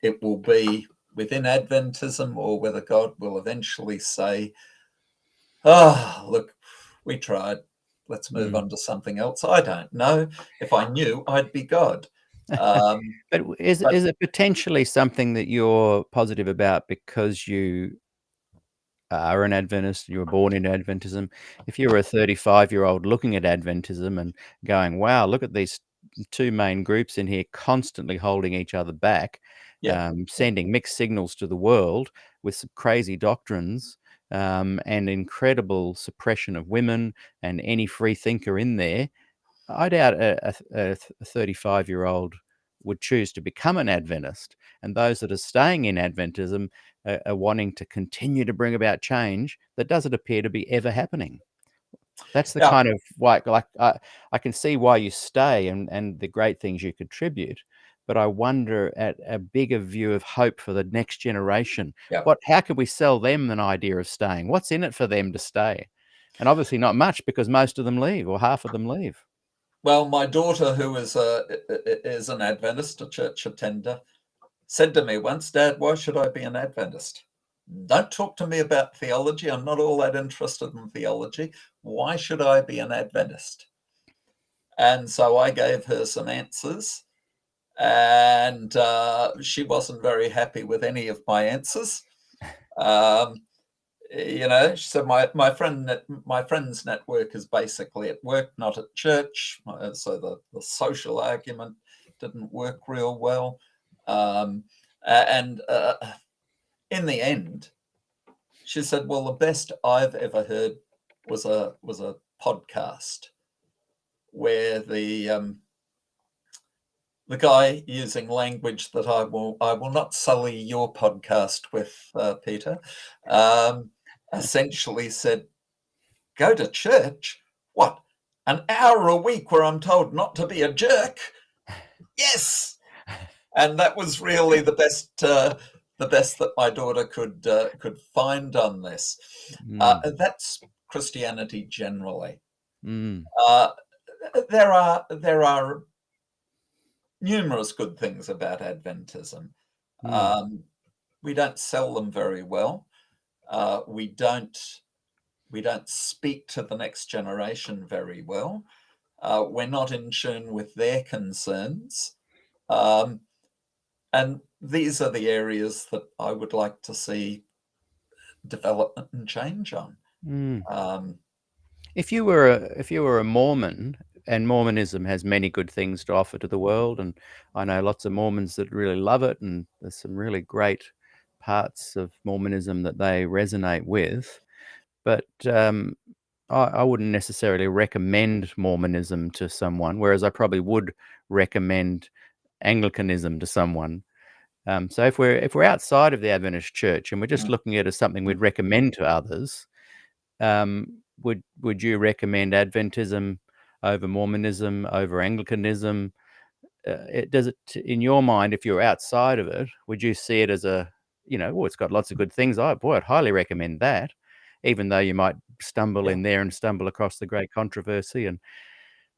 it will be within Adventism or whether God will eventually say, oh, look, we tried, let's move on to something else. I don't know. If I knew, I'd be God. But is it potentially something that you're positive about because you are an Adventist, you were born in Adventism? If you were a 35-year-old looking at Adventism and going, wow, look at these two main groups in here constantly holding each other back, sending mixed signals to the world with some crazy doctrines, and incredible suppression of women and any free thinker in there, I doubt a 35-year-old would choose to become an Adventist. And those that are staying in Adventism are wanting to continue to bring about change that doesn't appear to be ever happening. That's the kind of like I can see why you stay and the great things you contribute, but I wonder at a bigger view of hope for the next generation. How could we sell them an idea of staying? What's in it for them to stay? And obviously not much, because most of them leave, or half of them leave. Well, my daughter, who is an Adventist, a church attender, said to me once, Dad, why should I be an Adventist? Don't talk to me about theology. I'm not all that interested in theology. Why should I be an Adventist? And so I gave her some answers, and she wasn't very happy with any of my answers. You know, she said my friend's network is basically at work, not at church. So the social argument didn't work real well. And in the end, she said, well, the best I've ever heard was a podcast where the guy, using language that I will not sully your podcast with, Peter, essentially said, go to church? What, an hour a week where I'm told not to be a jerk? Yes. And that was really the best that my daughter could find on this. That's Christianity generally. There are numerous good things about Adventism. We don't sell them very well. We don't speak to the next generation very well. We're not in tune with their concerns. And these are the areas that I would like to see development and change on. If you were a Mormon, and Mormonism has many good things to offer to the world, and I know lots of Mormons that really love it, and there's some really great parts of Mormonism that they resonate with, but I wouldn't necessarily recommend Mormonism to someone, whereas I probably would recommend Anglicanism to someone. So if we're outside of the Adventist Church and we're just looking at it as something we'd recommend to others, would you recommend Adventism over Mormonism, over Anglicanism? does it, in your mind, if you're outside of it, would you see it as a, it's got lots of good things. I'd highly recommend that, even though you might stumble in there and stumble across the great controversy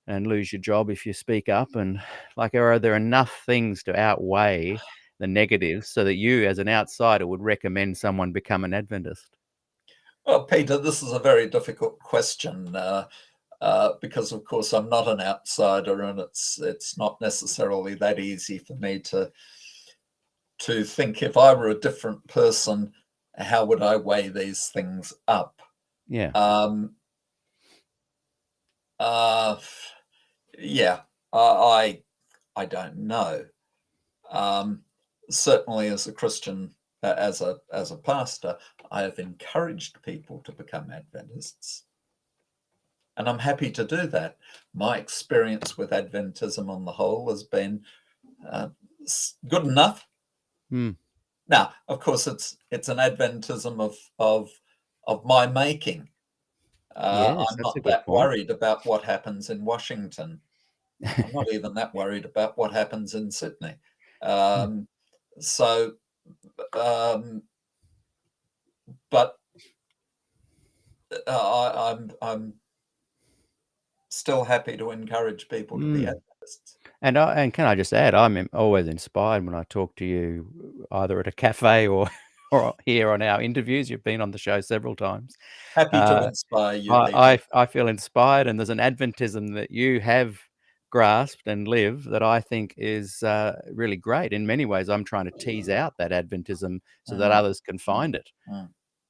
and lose your job if you speak up. And are there enough things to outweigh the negatives so that you, as an outsider, would recommend someone become an Adventist? Well, Peter, this is a very difficult question because, of course, I'm not an outsider, and it's not necessarily that easy for me to think, if I were a different person, how would I weigh these things up? Yeah. I don't know. Certainly, as a Christian, as a pastor, I have encouraged people to become Adventists, and I'm happy to do that. My experience with Adventism on the whole has been good enough. Now, of course, it's an Adventism of my making. Yes, I'm that's a not good that point. worried about what happens in Washington. I'm not even that worried about what happens in Sydney. But I'm still happy to encourage people to be Adventists. And can I just add, I'm always inspired when I talk to you, either at a cafe or here on our interviews. You've been on the show several times. Happy to inspire you, Peter. I feel inspired, and there's an Adventism that you have grasped and live that I think is really great. In many ways, I'm trying to tease out that Adventism so that others can find it,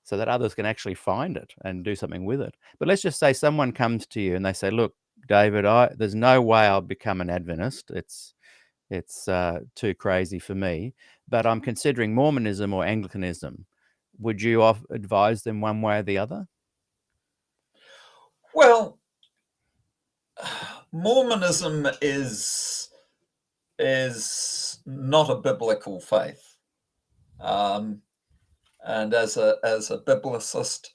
so that others can actually find it and do something with it. But let's just say someone comes to you and they say, look, David, there's no way I'll become an Adventist. It's too crazy for me, but I'm considering Mormonism or Anglicanism. Would you advise them one way or the other? Well, Mormonism is not a biblical faith, and as a biblicist,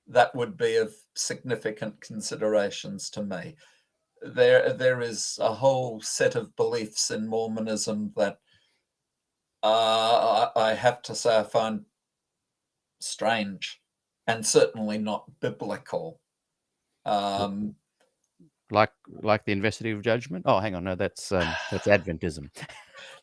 that would be of significant considerations to me. There is a whole set of beliefs in Mormonism that I have to say I find strange and certainly not biblical. Like the investigative judgment? Oh, hang on, no, that's Adventism.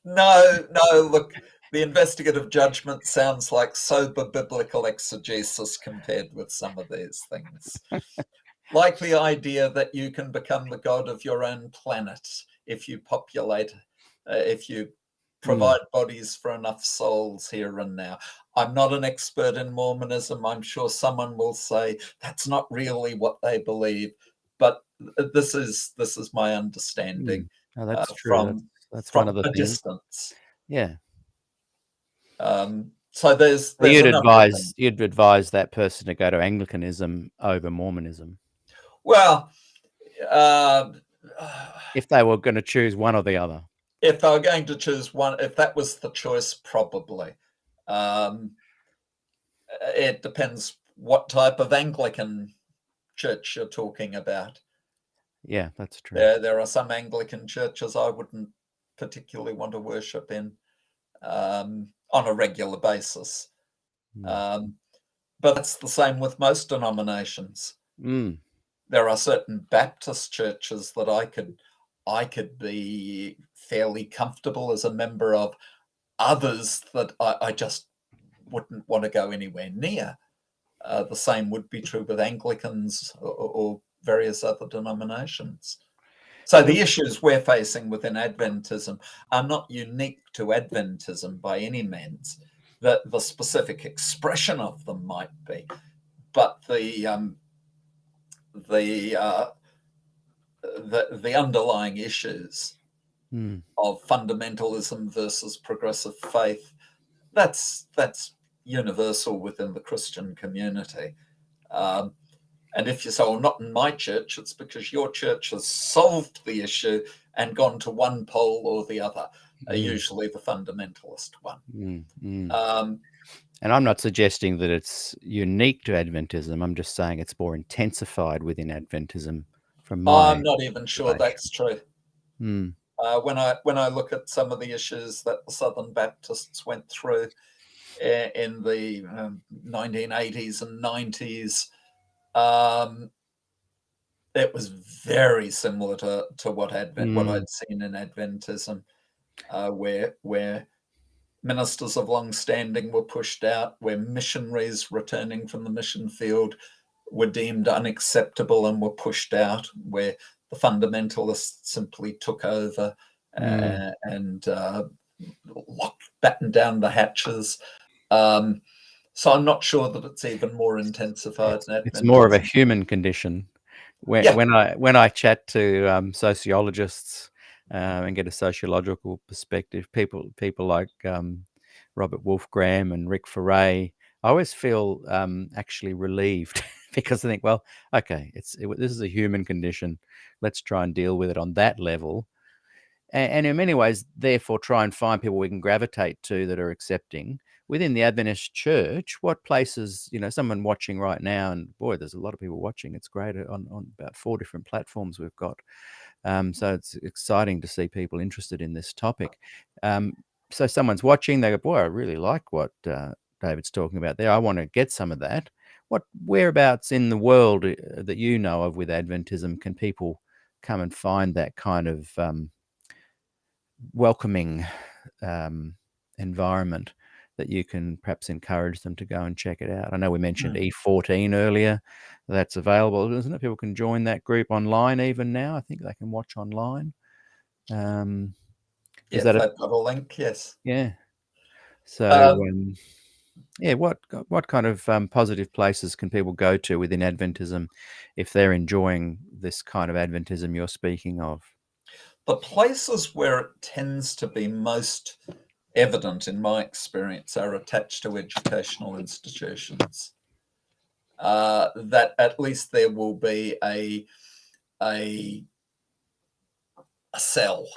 No, look, the investigative judgment sounds like sober biblical exegesis compared with some of these things. Like the idea that you can become the god of your own planet if you populate, if you provide bodies for enough souls here and now. I'm not an expert in Mormonism. I'm sure someone will say that's not really what they believe, but this is my understanding. Oh, that's true. That's one of the things. Distance. Yeah. So there's you'd advise that person to go to Anglicanism over Mormonism. Well, if they were going to choose one or the other. If they were going to choose one, if that was the choice, probably. It depends what type of Anglican church you're talking about. Yeah, that's true. There are some Anglican churches I wouldn't particularly want to worship in on a regular basis. But that's the same with most denominations. There are certain Baptist churches that I could be fairly comfortable as a member of. Others that I just wouldn't want to go anywhere near. The same would be true with Anglicans or various other denominations. So the issues we're facing within Adventism are not unique to Adventism by any means. The specific expression of them might be, but the underlying issues of fundamentalism versus progressive faith, that's universal within the Christian community. And if you say, well, not in my church, it's because your church has solved the issue and gone to one pole or the other, usually the fundamentalist one. And I'm not suggesting that it's unique to Adventism. I'm just saying it's more intensified within Adventism from my I'm not even sure that's true. When I look at some of the issues that the Southern Baptists went through in the 1980s and 90s, it was very similar to what I'd seen in Adventism, where ministers of long standing were pushed out, where missionaries returning from the mission field were deemed unacceptable and were pushed out, where the fundamentalists simply took over and battened down the hatches. So I'm not sure that it's even more intensified in It's more of a Adventism. human condition. Yeah. When I chat to sociologists and get a sociological perspective, people like Robert Wolfgram and Rick Ferre, I always feel actually relieved because I think, well, okay, this is a human condition. Let's try and deal with it on that level, and in many ways, therefore, try and find people we can gravitate to that are accepting. Within the Adventist Church, what places, someone watching right now, and boy, there's a lot of people watching. It's great on about 4 different platforms we've got. So it's exciting to see people interested in this topic. So someone's watching, they go, boy, I really like what David's talking about there. I want to get some of that. Whereabouts in the world that you know of with Adventism can people come and find that kind of welcoming environment that you can perhaps encourage them to go and check it out? I know we mentioned E14 earlier. That's available, isn't it? People can join that group online even now. I think they can watch online. If they've got a link, yes. Yeah. So, what kind of positive places can people go to within Adventism if they're enjoying this kind of Adventism you're speaking of? The places where it tends to be most evident, in my experience, are attached to educational institutions. That at least there will be a cell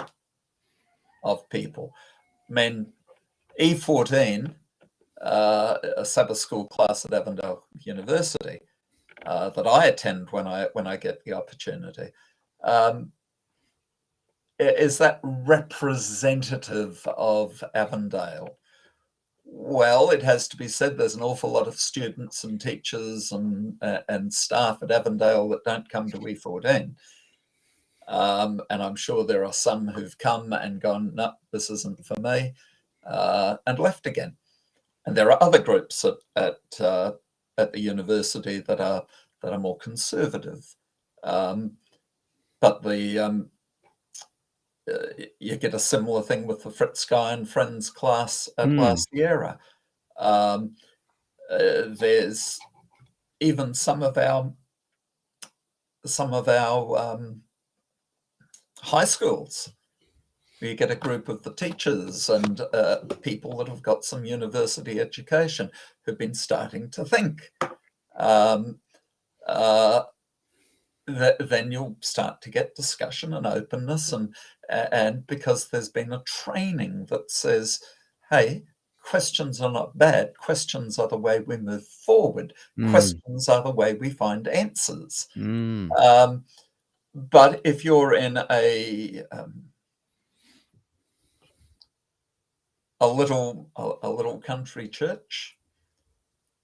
of people. I mean, E14, a Sabbath school class at Avondale University that I attend when I get the opportunity. Is that representative of Avondale? Well, it has to be said there's an awful lot of students and teachers and staff at Avondale that don't come to E14. And I'm sure there are some who've come and gone, no, this isn't for me, and left again. And there are other groups at the university that are more conservative. But you get a similar thing with the Fritz Guy and Friends class at La Sierra. There's even some of our high schools where you get a group of the teachers and people that have got some university education who've been starting to think. Then you'll start to get discussion and openness, and because there's been a training that says, hey, questions are not bad. Questions are the way we move forward. Questions are the way we find answers. But if you're in a little country church,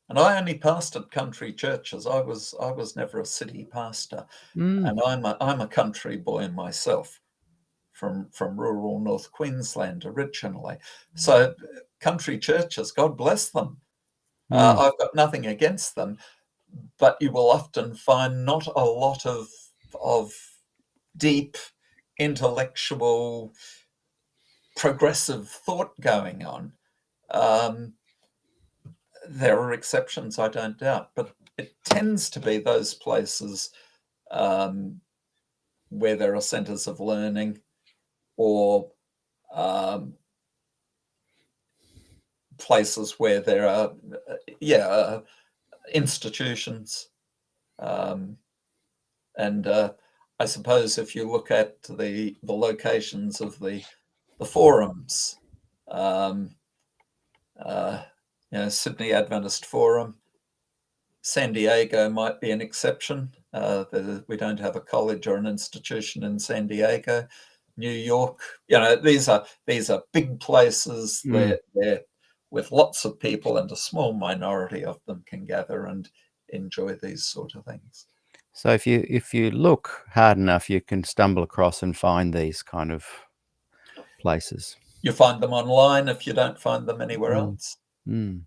and I only pastored country churches. I was never a city pastor, and I'm a country boy myself, from rural North Queensland originally. So country churches, God bless them. I've got nothing against them, but you will often find not a lot of deep intellectual progressive thought going on. There are exceptions, I don't doubt, but it tends to be those places where there are centers of learning or places where there are, institutions. And I suppose if you look at the locations of the forums, Sydney Adventist Forum, San Diego might be an exception. We don't have a college or an institution in San Diego. New York. These are big places. They're with lots of people, and a small minority of them can gather and enjoy these sort of things. So if you look hard enough, you can stumble across and find these kind of places. You find them online if you don't find them anywhere else. Mm.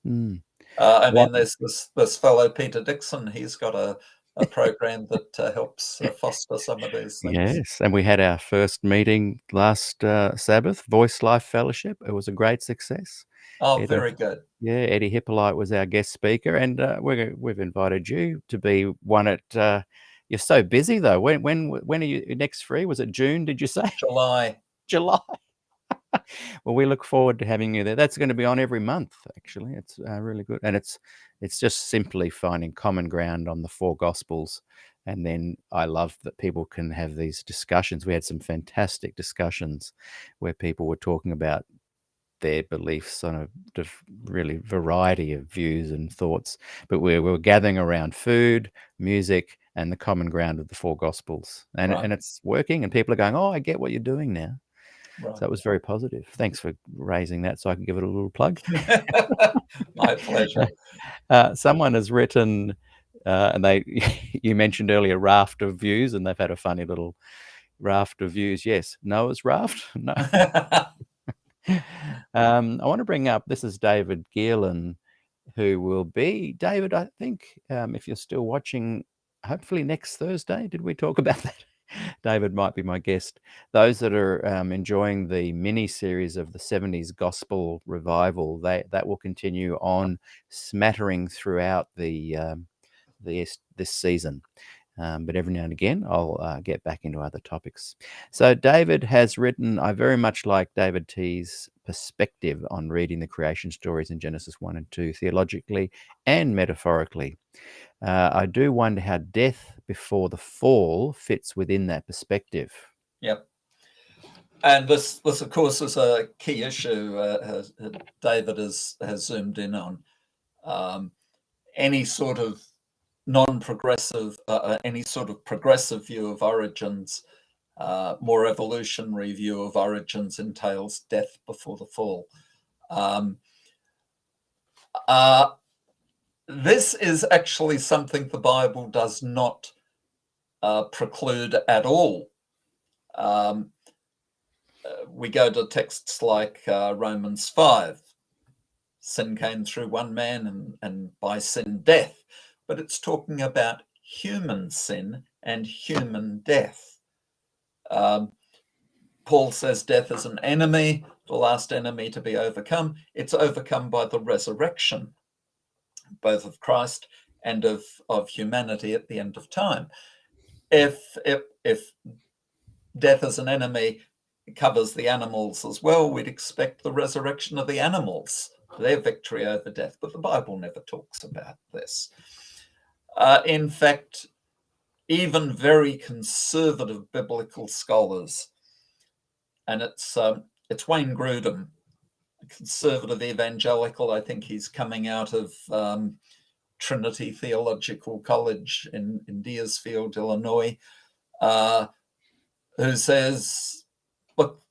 Mm. I mean, there's this fellow Peter Dixon. He's got a program that helps foster some of these things. Yes, and we had our first meeting last Sabbath, Voice Life Fellowship. It was a great success. Oh, very good. Yeah, Eddie Hippolyte was our guest speaker, and we've invited you to be one at. You're so busy though. When are you next free? Was it June? Did you say July? July. Well, we look forward to having you there. That's going to be on every month. Actually, it's really good, and it's just simply finding common ground on the four Gospels. And then I love that people can have these discussions. We had some fantastic discussions where people were talking about their beliefs on a really variety of views and thoughts. But we were gathering around food, music, and the common ground of the four Gospels. And, Right. and it's working, and people are going, oh, I get what you're doing now. Right. So it was very positive. Thanks for raising that so I can give it a little plug. My pleasure. Someone has written, and you mentioned earlier, raft of views, and they've had a funny little raft of views. Yes, Noah's raft. No. I want to bring up, this is David Geerlin, who will be, David, I think, if you're still watching, hopefully next Thursday. Did we talk about that? David might be my guest. Those that are enjoying the mini series of the 70s Gospel Revival, that will continue on, smattering throughout this season. But every now and again, I'll get back into other topics. So David has written, I very much like David T's perspective on reading the creation stories in Genesis 1 and 2, theologically and metaphorically. I do wonder how death before the fall fits within that perspective. Yep. And this, of course, is a key issue David has zoomed in on. Any sort of non-progressive, any sort of progressive view of origins, more evolutionary view of origins entails death before the fall. This is actually something the Bible does not preclude at all. We go to texts like Romans 5. Sin came through one man, and by sin, death. But it's talking about human sin and human death. Paul says death is an enemy, the last enemy to be overcome. It's overcome by the resurrection, both of Christ and of humanity at the end of time. If death as an enemy covers the animals as well, we'd expect the resurrection of the animals, their victory over death. But the Bible never talks about this. In fact, even very conservative biblical scholars, and it's Wayne Grudem, a conservative evangelical. I think he's coming out of Trinity Theological College in Deersfield, Illinois, who says, look,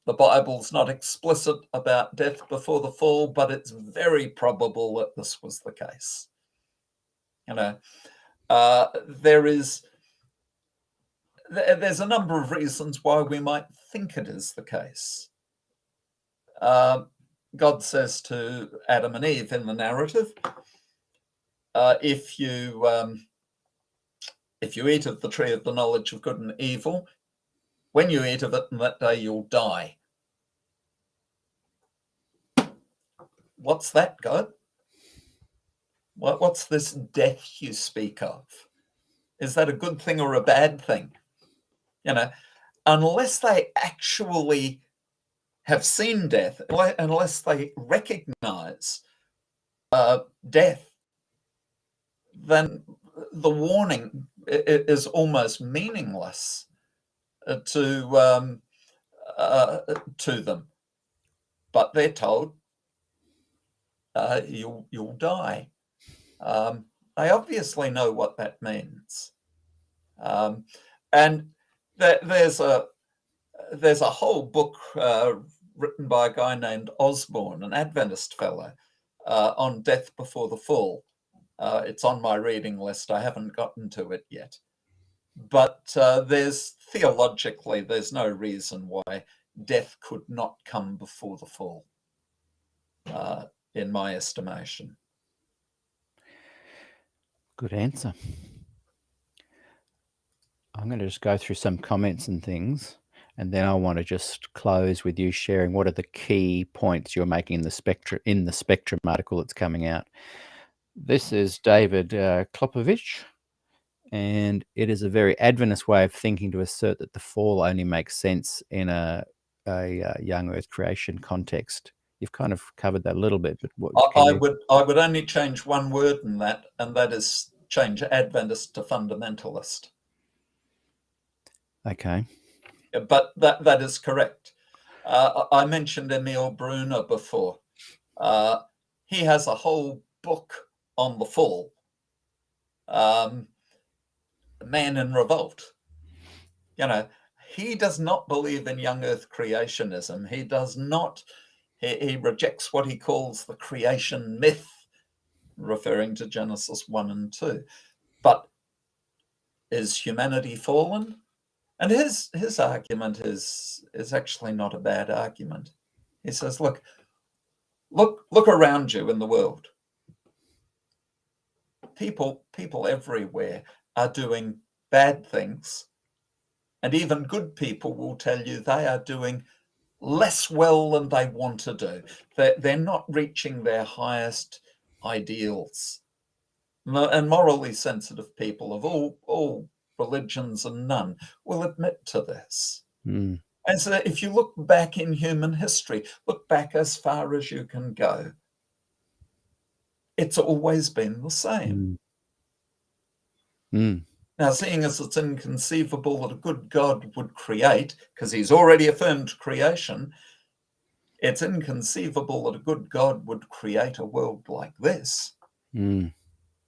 the Bible's not explicit about death before the fall, but it's very probable that this was the case. There's a number of reasons why we might think it is the case. God says to Adam and Eve in the narrative, if you eat of the tree of the knowledge of good and evil, when you eat of it in that day, you'll die. What's that, God? What's this death you speak of? Is that a good thing or a bad thing? Unless they actually have seen death, unless they recognize death, then the warning is almost meaningless to them. But they're told you'll die. They obviously know what that means, and there's there's a whole book written by a guy named Osborne, an Adventist fellow, on death before the fall. It's on my reading list. I haven't gotten to it yet. But theologically, there's no reason why death could not come before the fall, in my estimation. Good answer. I'm going to just go through some comments and things, and then I want to just close with you sharing what are the key points you're making in the Spectrum article that's coming out. This is David Klopovich, and it is a very Adventist way of thinking to assert that the fall only makes sense in a young Earth creation context. You've kind of covered that a little bit, but I would only change one word in that, and that is change Adventist to fundamentalist. Okay. But that is correct. I mentioned Emil Brunner before. He has a whole book on the fall. Man in Revolt. He does not believe in young Earth creationism. He does not. He rejects what he calls the creation myth, referring to Genesis 1 and 2. But is humanity fallen? And his argument is actually not a bad argument. He says, look around you in the world. People everywhere are doing bad things, and even good people will tell you they are doing less well than they want to do. They're not reaching their highest ideals. And morally sensitive people of all religions and none will admit to this. Mm. And so if you look back in human history, look back as far as you can go, it's always been the same. Now, seeing as it's inconceivable that a good God would create, because he's already affirmed creation, it's inconceivable that a good God would create a world like this, then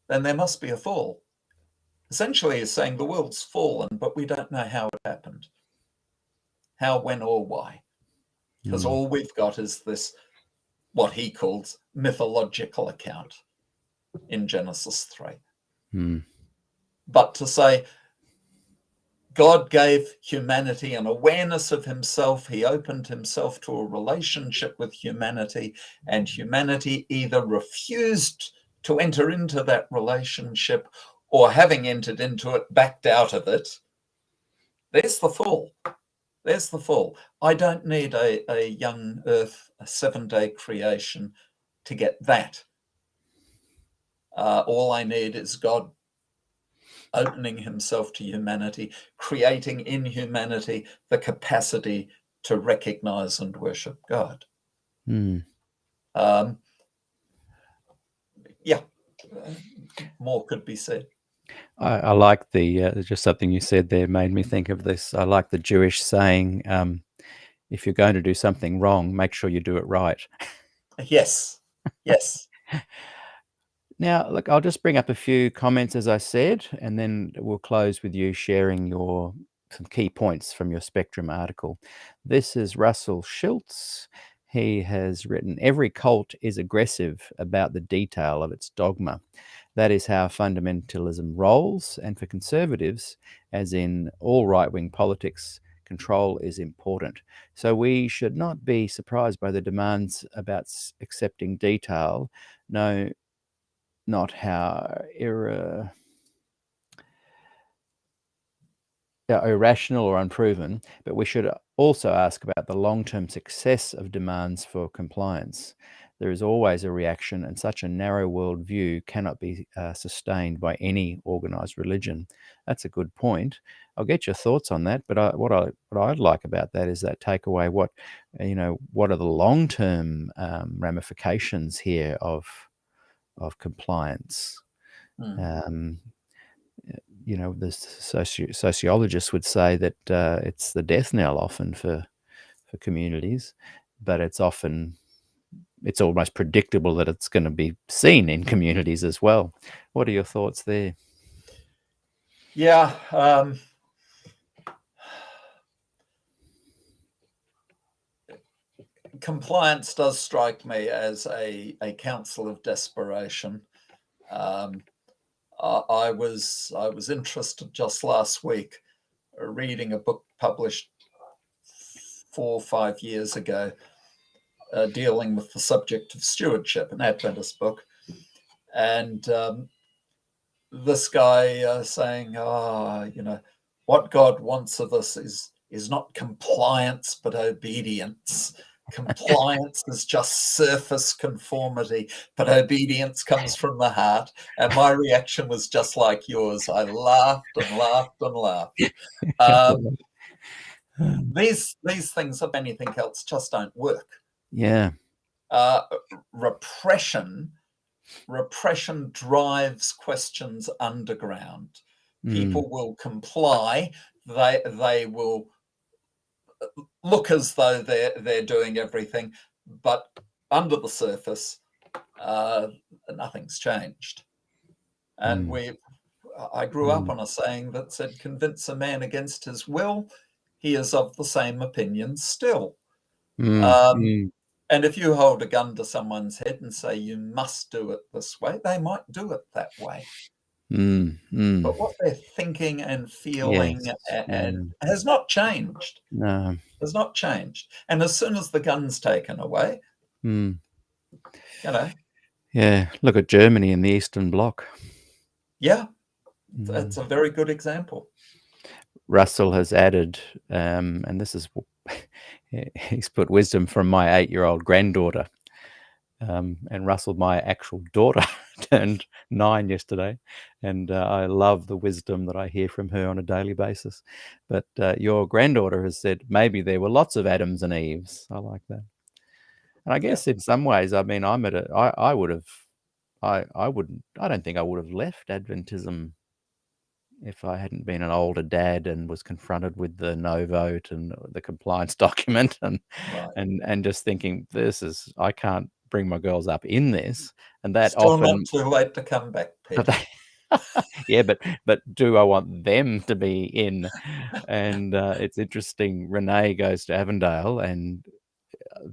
there must be a fall. Essentially, he's saying the world's fallen, but we don't know how it happened. How, when, or why. Because all we've got is this, what he calls mythological account in Genesis 3. But to say God gave humanity an awareness of himself, he opened himself to a relationship with humanity, and humanity either refused to enter into that relationship or, having entered into it, backed out of it. There's the fall. There's the fall. I don't need a young Earth, a 7-day creation to get that. All I need is God opening himself to humanity, creating in humanity the capacity to recognize and worship God. More could be said. I like just something you said there made me think of this. I like the Jewish saying, if you're going to do something wrong, make sure you do it right. Yes. Now, look, I'll just bring up a few comments, as I said, and then we'll close with you sharing some key points from your Spectrum article. This is Russell Schultz. He has written, every cult is aggressive about the detail of its dogma. That is how fundamentalism rolls, and for conservatives, as in all right-wing politics, control is important. So we should not be surprised by the demands about accepting detail. No, not how irrational or unproven, but we should also ask about the long-term success of demands for compliance. There is always a reaction, and such a narrow worldview cannot be sustained by any organized religion. That's a good point. I'll get your thoughts on that, but what I'd like about that is that takeaway. What are the long-term ramifications here of compliance? The sociologists would say that it's the death knell often for communities, but it's almost predictable that it's going to be seen in communities as well. What are your thoughts there? Yeah. compliance does strike me as a counsel of desperation. I was interested just last week reading a book published 4 or 5 years ago dealing with the subject of stewardship, an Adventist book. And this guy saying, what God wants of us is not compliance, but obedience. Compliance is just surface conformity, but obedience comes from the heart. And my reaction was just like yours. I laughed and laughed and laughed. These things, if anything else, just don't work. Yeah. Repression drives questions underground. People will comply. They will look as though they're doing everything, but under the surface, nothing's changed. And I grew up on a saying that said, "Convince a man against his will, he is of the same opinion still." And if you hold a gun to someone's head and say you must do it this way, they might do it that way. But what they're thinking and feeling has not changed. No. Has not changed. And as soon as the gun's taken away, Yeah, look at Germany in the Eastern Bloc. Yeah, that's a very good example. Russell has added, and this is, he's put wisdom from my 8-year-old granddaughter. And Russell, my actual daughter, turned 9 yesterday, and I love the wisdom that I hear from her on a daily basis. But your granddaughter has said maybe there were lots of Adams and Eves. I like that. And I guess in some ways, I mean, I don't think I would have left Adventism if I hadn't been an older dad and was confronted with the no vote and the compliance document and just thinking, I can't bring my girls up in this. And that still often not too late to come back, Peter. Yeah, but do I want them to be in? And it's interesting. Renee goes to Avondale, and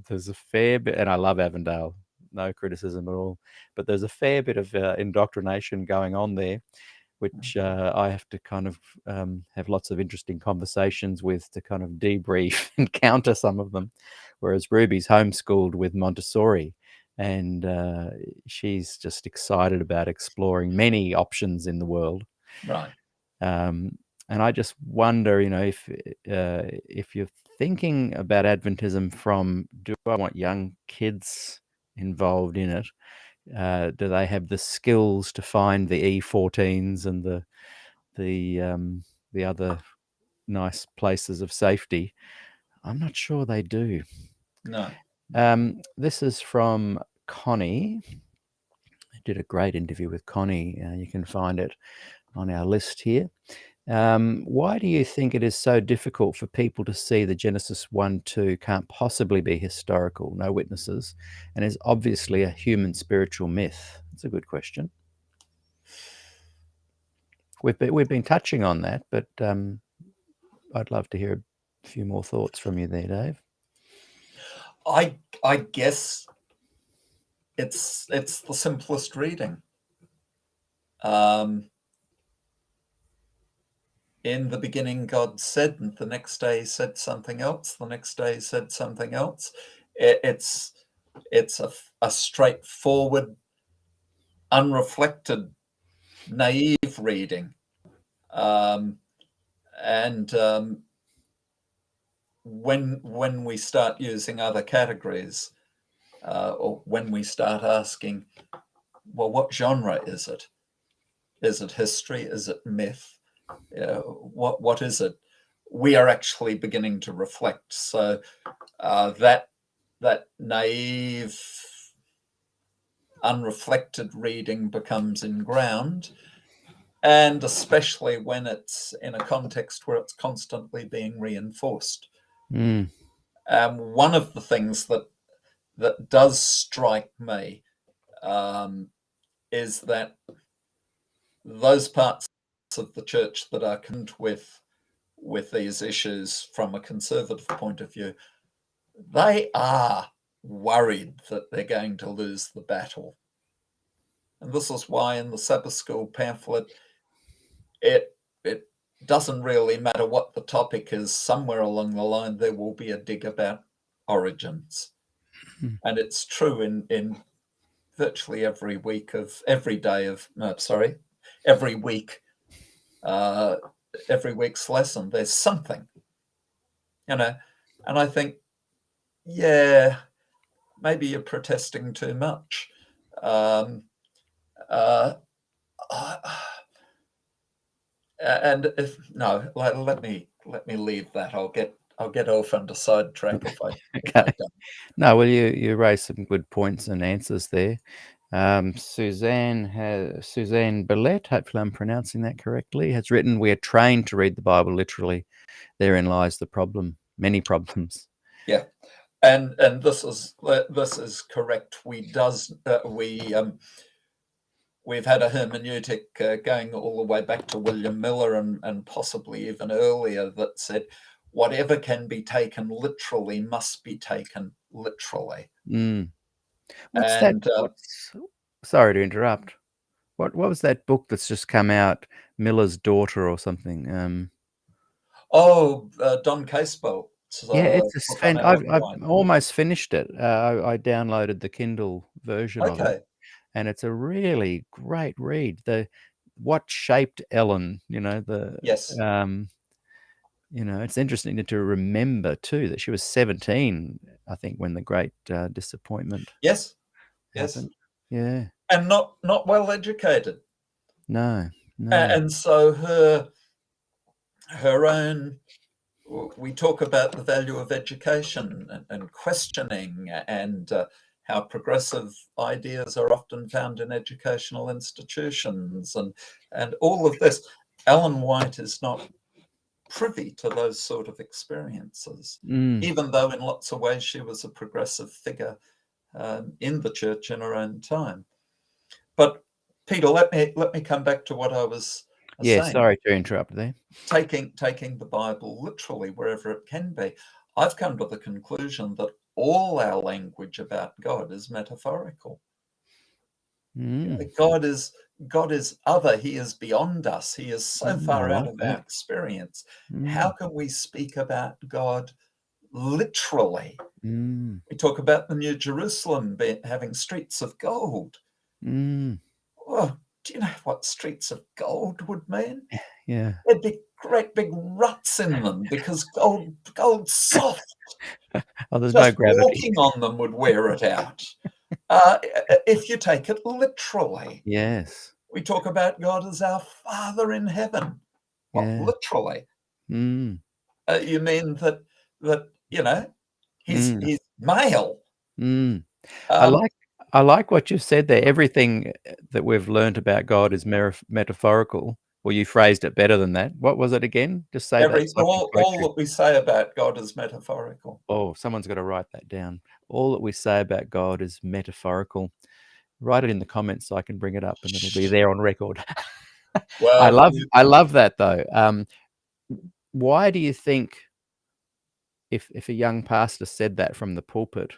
there's a fair bit, and I love Avondale, no criticism at all, but there's a fair bit of indoctrination going on there, which I have to kind of have lots of interesting conversations with to kind of debrief and counter some of them. Whereas Ruby's homeschooled with Montessori, and she's just excited about exploring many options in the world. Right. And I just wonder, if you're thinking about Adventism from, do I want young kids involved in it? Do they have the skills to find the E14s and the other nice places of safety? I'm not sure they do. No. This is from Connie. I did a great interview with Connie. You can find it on our list here. Why do you think it is so difficult for people to see the Genesis 1-2 can't possibly be historical, no witnesses, and is obviously a human spiritual myth? That's a good question. We've been touching on that, but I'd love to hear a few more thoughts from you there, Dave. I guess it's the simplest reading. In the beginning, God said, and the next day he said something else. The next day he said something else. It's a straightforward, unreflected, naive reading. When we start using other categories, or when we start asking, well, what genre is it? Is it history? Is it myth? What is it? We are actually beginning to reflect. So that naive, unreflected reading becomes inground, and especially when it's in a context where it's constantly being reinforced. One of the things that does strike me is that those parts of the church that are concerned with these issues from a conservative point of view, they are worried that they're going to lose the battle. And this is why in the Sabbath School pamphlet, it doesn't really matter what the topic is. Somewhere along the line, there will be a dig about origins. And it's true in virtually every week, every week's lesson. There's something, and I think, yeah, maybe you're protesting too much. And let me leave that. I'll get off under sidetrack if I don't. No, well, you raised some good points and answers there. Suzanne Billette, hopefully I'm pronouncing that correctly, has written, "We are trained to read the Bible literally. Therein lies the problem. Many problems." Yeah, and this is correct. We've had a hermeneutic going all the way back to William Miller and possibly even earlier that said, whatever can be taken literally must be taken literally. What's that? Sorry to interrupt. What was that book that's just come out? Miller's Daughter or something? Don Casebolt. Yeah, it's I've almost finished it. I downloaded the Kindle version of it, and it's a really great read. What shaped Ellen? Yes. It's interesting to remember too that she was 17, I think, when the Great Disappointment. Yes. Happened. Yeah. And not well educated. No. And so her own. We talk about the value of education and questioning and how progressive ideas are often found in educational institutions and all of this. Ellen White is not privy to those sort of experiences, even though in lots of ways she was a progressive figure in the church in her own time. But Peter, let me come back to what I was saying. Sorry to interrupt there. Taking the Bible literally wherever it can be. I've come to the conclusion that all our language about God is metaphorical. God is other. He is beyond us. He is so far out of our experience. How can we speak about God literally? We talk about the New Jerusalem having streets of gold. Well, do you know what streets of gold would mean? Yeah. There'd be great big ruts in them because gold's soft. There's Just no gravity. walking on them would wear it out. If you take it literally. Yes. We talk about God as our Father in heaven. Literally. You mean that he's male. I like what you said there. Everything that we've learned about God is metaphorical. Well, you phrased it better than that. What was it again? Just say that. All that we say about God is metaphorical. Oh, someone's got to write that down. All that we say about God is metaphorical. Write it in the comments so I can bring it up and it'll be there on record. Well, I love that though. Why do you think if a young pastor said that from the pulpit,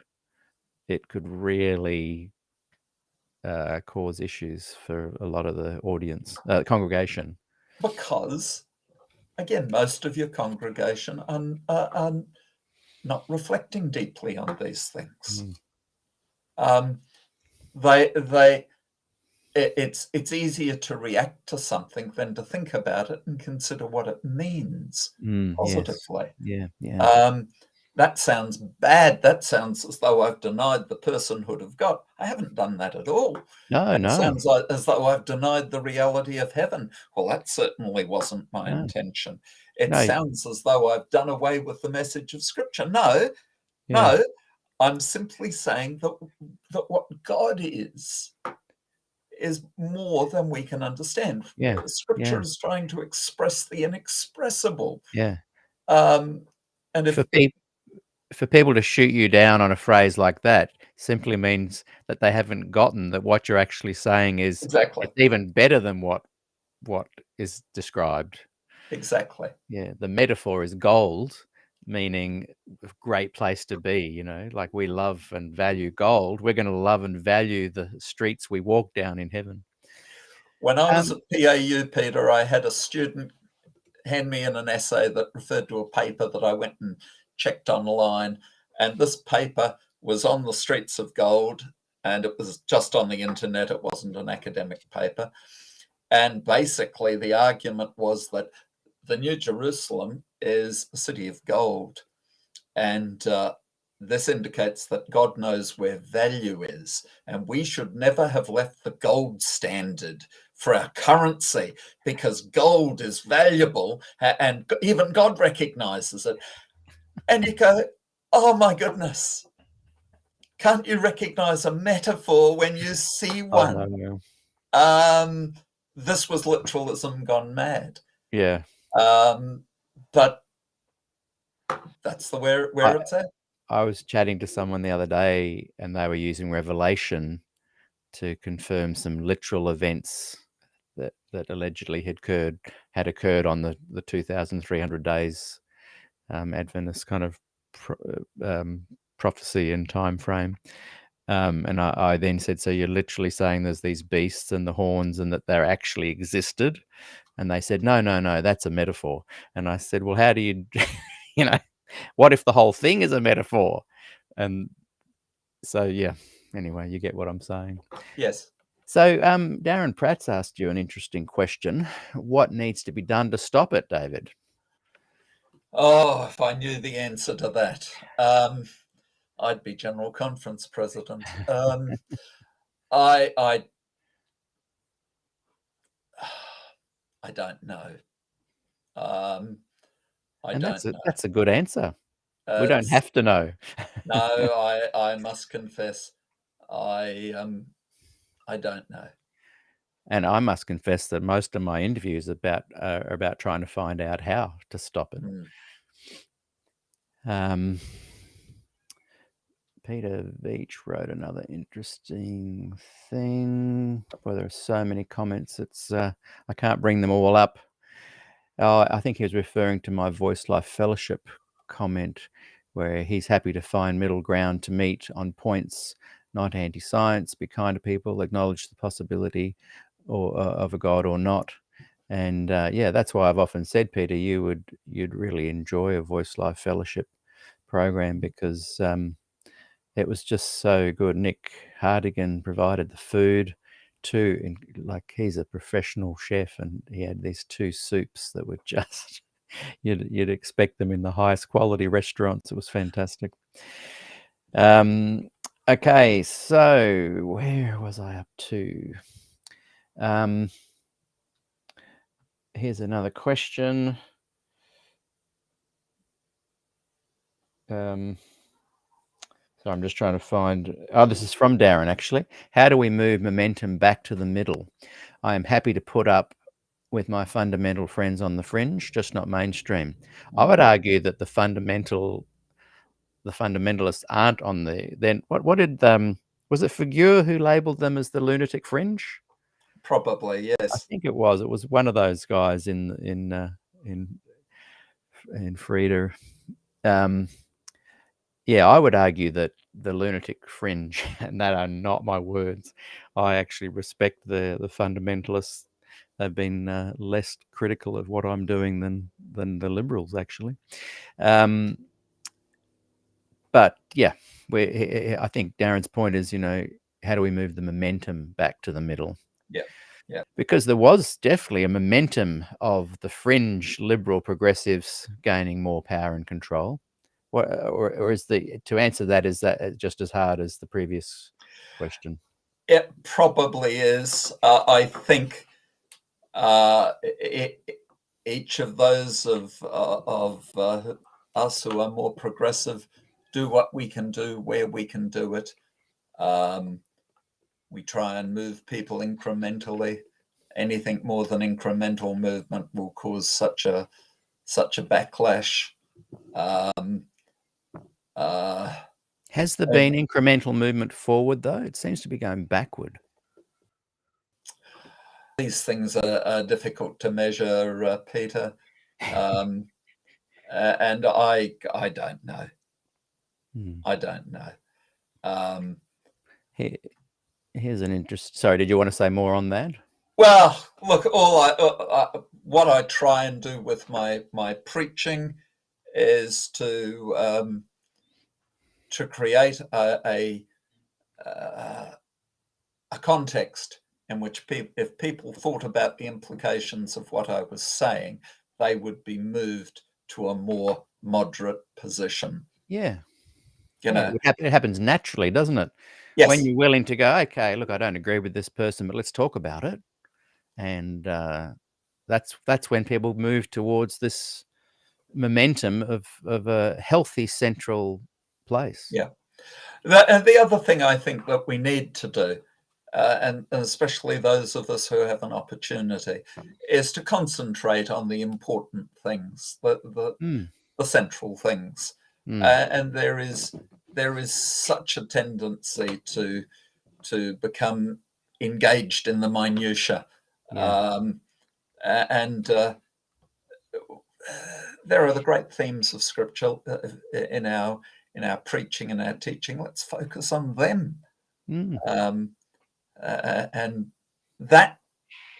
it could really cause issues for a lot of the audience, congregation? Because, again, most of your congregation are not reflecting deeply on these things. It's easier to react to something than to think about it and consider what it means positively. Yes. Yeah. That sounds bad. That sounds as though I've denied the personhood of God. I haven't done that at all. No. It sounds as though I've denied the reality of heaven. Well, that certainly wasn't my intention. It sounds as though I've done away with the message of Scripture. No. I'm simply saying that what God is more than we can understand. Scripture is trying to express the inexpressible. And for people to shoot you down on a phrase like that simply means that they haven't gotten that what you're actually saying is exactly it's even better than what is described. Exactly. Yeah, the metaphor is gold. meaning a great place to be, you know, like we love and value gold. We're going to love and value the streets we walk down in heaven. When I was at PAU, Peter, I had a student hand me in an essay that referred to a paper that I went and checked online. And this paper was on the streets of gold, and it was just on the internet. It wasn't an academic paper. And basically, the argument was that the New Jerusalem is a city of gold. And this indicates that God knows where value is. And we should never have left the gold standard for our currency, because gold is valuable and even God recognizes it. And you go, oh my goodness, can't you recognize a metaphor when you see one? This was literalism gone mad. Yeah. But that's the where it's at. I was chatting to someone the other day, and they were using Revelation to confirm some literal events that allegedly had occurred on the 2,300 days Adventist kind of prophecy and time frame. And I then said, so you're literally saying there's these beasts and the horns and that they're actually existed? And they said, no, that's a metaphor. And I said, well, how do you, you know, what if the whole thing is a metaphor? And so, yeah, anyway, you get what I'm saying. Yes. So Darren Pratt's asked you an interesting question. What needs to be done to stop it, David? Oh, if I knew the answer to that, I'd be General Conference President. I don't know. That's a good answer. We don't have to know. No, I must confess, I don't know. And I must confess that most of my interviews are about trying to find out how to stop it. Peter Veach wrote another interesting thing. Well, there are so many comments. It's I can't bring them all up. I think he was referring to my Voice Life Fellowship comment, where he's happy to find middle ground to meet on points, not anti-science, be kind to people, acknowledge the possibility of a God or not. And yeah, that's why I've often said, Peter, you'd really enjoy a Voice Life Fellowship program, because it was just so good. Nick Hardigan provided the food too, and like he's a professional chef, and he had these 2 soups that were just you'd expect them in the highest quality restaurants. It was fantastic. Okay, so where was I up to? Here's another question. So I'm just trying to find, this is from Darren actually. How do we move momentum back to the middle? I am happy to put up with my fundamental friends on the fringe, just not mainstream. I would argue that the fundamentalists aren't on then what did was it Figure who labeled them as the lunatic fringe? Probably, yes. I think it was one of those guys in Frida. Yeah, I would argue that the lunatic fringe, and that are not my words, I actually respect the fundamentalists. They've been less critical of what I'm doing than the liberals, actually. But yeah, I think Darren's point is, how do we move the momentum back to the middle? Yeah. Because there was definitely a momentum of the fringe liberal progressives gaining more power and control. Or is to answer that, is that just as hard as the previous question? It probably is. I think each of those of us who are more progressive do what we can do where we can do it. We try and move people incrementally. Anything more than incremental movement will cause such a backlash. Has there been incremental movement forward, though? It seems to be going backward. These things are difficult to measure, Peter. And I don't know. Hmm. I don't know. Here's an interest. Sorry, did you want to say more on that? Well, look, what I try and do with my preaching is to create a context in which if people thought about the implications of what I was saying, they would be moved to a more moderate position. Yeah. You know, It happens naturally, doesn't it? When yes, you're willing to go, okay, look, I don't agree with this person, but let's talk about it. And that's when people move towards this momentum of a healthy central place. yeah. And the other thing I think that we need to do, and especially those of us who have an opportunity, is to concentrate on the important things, the central things. And there is such a tendency to become engaged in the minutiae. Yeah. And there are the great themes of Scripture in our preaching and our teaching. Let's focus on them. And that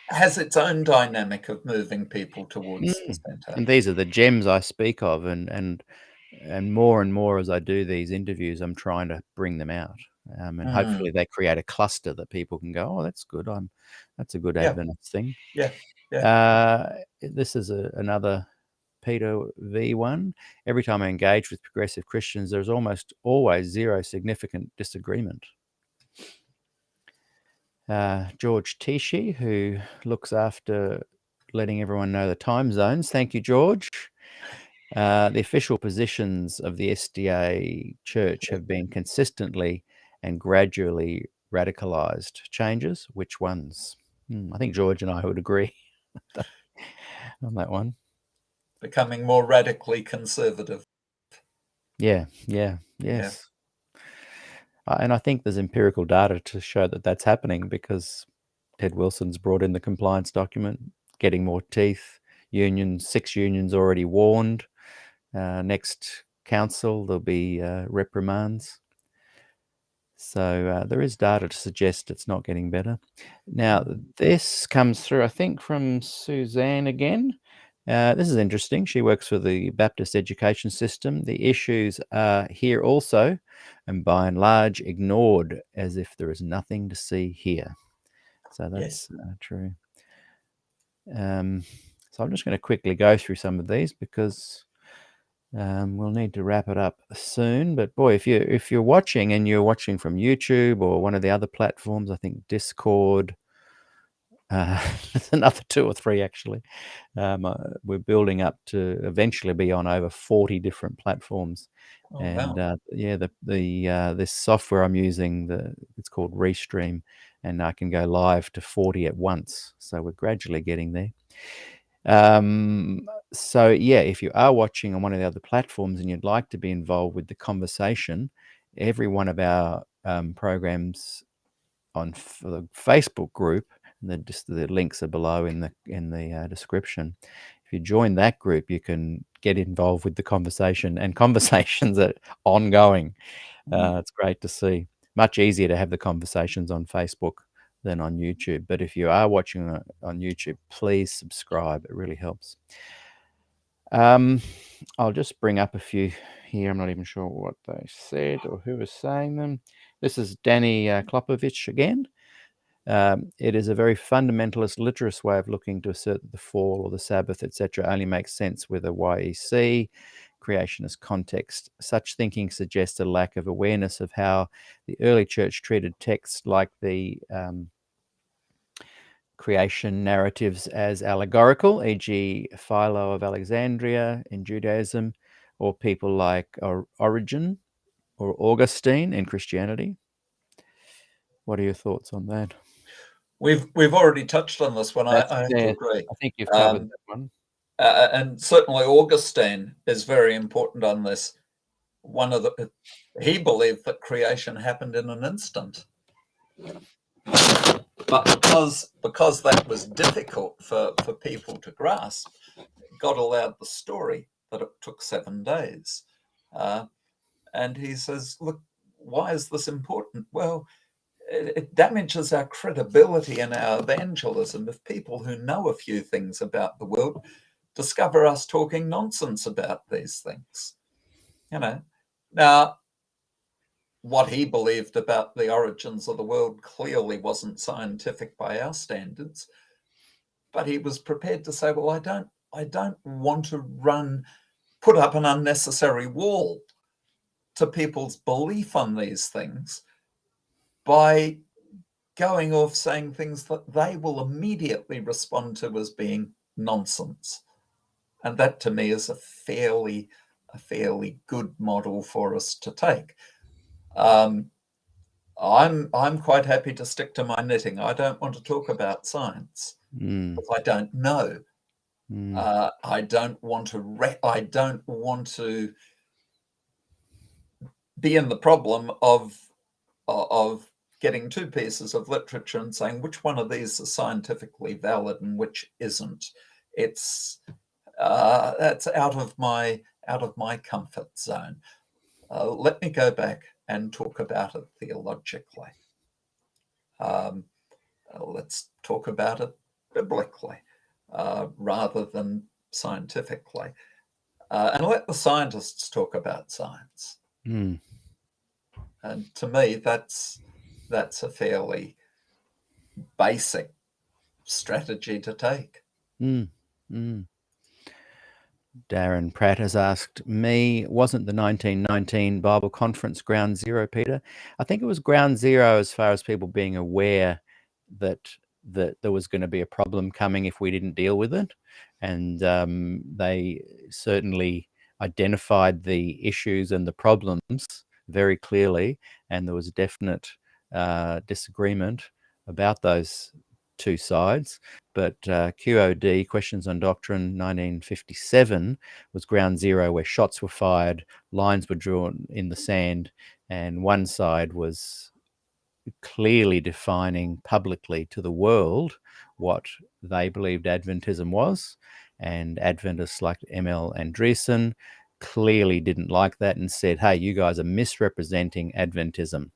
has its own dynamic of moving people towards the center. And these are the gems I speak of, and more as I do these interviews, I'm trying to bring them out, and hopefully they create a cluster that people can go, oh, that's good. That's a good Adventist thing. Yeah. This is another Peter V1. Every time I engage with progressive Christians, there's almost always zero significant disagreement. George Tishi, who looks after letting everyone know the time zones. Thank you, George. The official positions of the SDA Church have been consistently and gradually radicalized. Changes? Which ones? I think George and I would agree on that one. Becoming more radically conservative. Yes. And I think there's empirical data to show that that's happening, because Ted Wilson's brought in the compliance document, getting more teeth. 6 unions already warned. Next council, there'll be reprimands. So there is data to suggest it's not getting better. Now, this comes through, I think, from Suzanne again. This is interesting. She works for the Baptist education system. The issues are here also, and by and large ignored, as if there is nothing to see here. So that's true. So I'm just going to quickly go through some of these, because we'll need to wrap it up soon. But boy, if you're watching, and you're watching from YouTube or one of the other platforms, I think Discord, there's another 2 or 3 actually. We're building up to eventually be on over 40 different platforms. Wow. This software I'm using, it's called Restream, and I can go live to 40 at once. So we're gradually getting there. So yeah, if you are watching on one of the other platforms and you'd like to be involved with the conversation, every one of our programs on the Facebook group, and the links are below in the description. If you join that group, you can get involved with the conversation, and conversations are ongoing. It's great to see. Much easier to have the conversations on Facebook than on YouTube. But if you are watching on YouTube, please subscribe. It really helps. I'll just bring up a few here. I'm not even sure what they said or who was saying them. This is Danny Klopovich again. It is a very fundamentalist, literist way of looking to assert that the fall or the Sabbath, etc., only makes sense with a YEC, creationist context. Such thinking suggests a lack of awareness of how the early church treated texts like the creation narratives as allegorical, e.g. Philo of Alexandria in Judaism, or people like Origen or Augustine in Christianity. What are your thoughts on that? We've already touched on this one. I have to agree. I think you've covered that one. And certainly Augustine is very important on this. He believed that creation happened in an instant. But because that was difficult for people to grasp, God allowed the story that it took 7 days. And he says, look, why is this important? Well, it damages our credibility in our evangelism if people who know a few things about the world discover us talking nonsense about these things. Now, what he believed about the origins of the world clearly wasn't scientific by our standards, but he was prepared to say, well, I don't want to put up an unnecessary wall to people's belief on these things by going off saying things that they will immediately respond to as being nonsense. And that to me is a fairly good model for us to take. I'm quite happy to stick to my knitting. I don't want to talk about science because I don't know. I don't want to be in the problem of getting two pieces of literature and saying which one of these is scientifically valid and which isn't. That's out of my comfort zone. Let me go back and talk about it theologically. Let's talk about it biblically rather than scientifically, and let the scientists talk about science. And to me, that's a fairly basic strategy to take. Darren Pratt has asked me, wasn't the 1919 Bible Conference ground zero, Peter? I think it was ground zero as far as people being aware that there was going to be a problem coming if we didn't deal with it. And they certainly identified the issues and the problems very clearly. And there was definite disagreement about those two sides. But QOD, Questions on Doctrine, 1957, was ground zero, where shots were fired, lines were drawn in the sand, and one side was clearly defining publicly to the world what they believed Adventism was. And Adventists like M.L. Andreessen clearly didn't like that and said, hey, you guys are misrepresenting Adventism.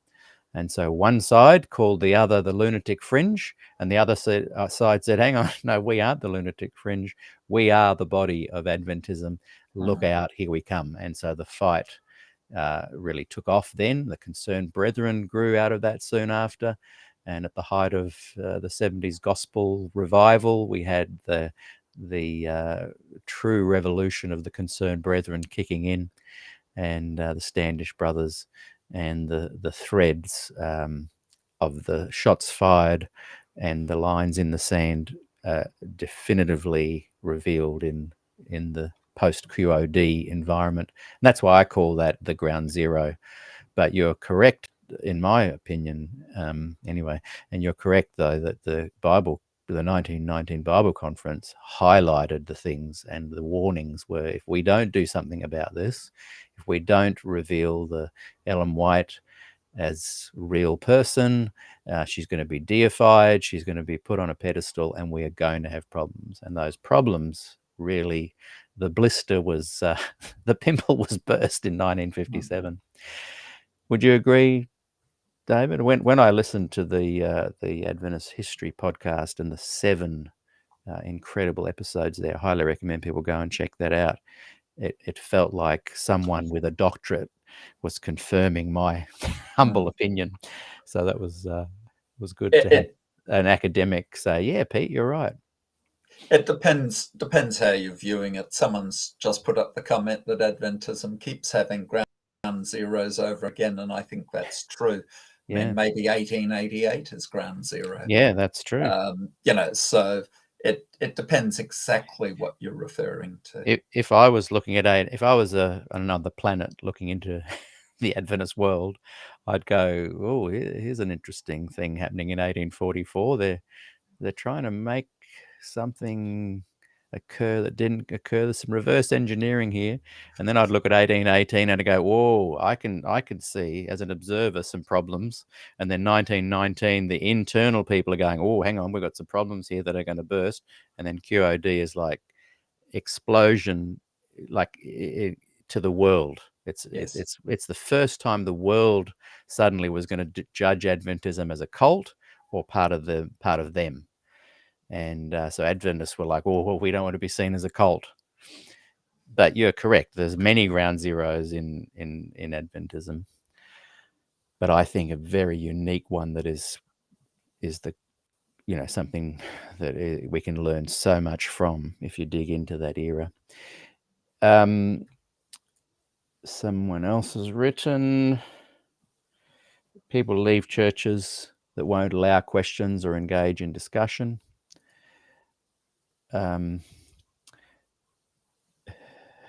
And so one side called the other the lunatic fringe, and the other side said, hang on, no, we aren't the lunatic fringe. We are the body of Adventism. Look out, here we come. And so the fight really took off then. The Concerned Brethren grew out of that soon after. And at the height of the 70s gospel revival, we had the true revolution of the Concerned Brethren kicking in, and the Standish brothers, and the threads of the shots fired and the lines in the sand definitively revealed in the post-QOD environment. And that's why I call that the ground zero. But you're correct, in my opinion, anyway, and you're correct, though, that the 1919 Bible Conference highlighted the things, and the warnings were, if we don't do something about this, if we don't reveal the Ellen White as real person, she's going to be deified, she's going to be put on a pedestal, and we are going to have problems. And those problems really, the blister was, the pimple was burst in 1957. Would you agree, David? When I listened to the Adventist History podcast and the 7 incredible episodes there, I highly recommend people go and check that out. It felt like someone with a doctorate was confirming my humble opinion. So that was good to have an academic say, yeah, Pete, you're right. It depends how you're viewing it. Someone's just put up the comment that Adventism keeps having ground zeros over again, and I think that's true. Yeah. I mean, maybe 1888 is ground zero. Yeah, that's true. So it depends exactly what you're referring to. If I was looking at if I was on another planet looking into the Adventist world, I'd go, oh, here's an interesting thing happening in 1844. They're trying to make something occur that didn't occur. There's some reverse engineering here. And then I'd look at 1818 and I'd go, whoa, I can see as an observer some problems. And then 1919, the internal people are going, oh, hang on, we've got some problems here that are going to burst. And then QOD is like explosion to the world. It's the first time the world suddenly was going to judge Adventism as a cult or part of them. And so Adventists were like, well, we don't want to be seen as a cult. But you're correct. There's many ground zeros in Adventism. But I think a very unique one that is the, something that we can learn so much from if you dig into that era. Someone else has written, people leave churches that won't allow questions or engage in discussion. Who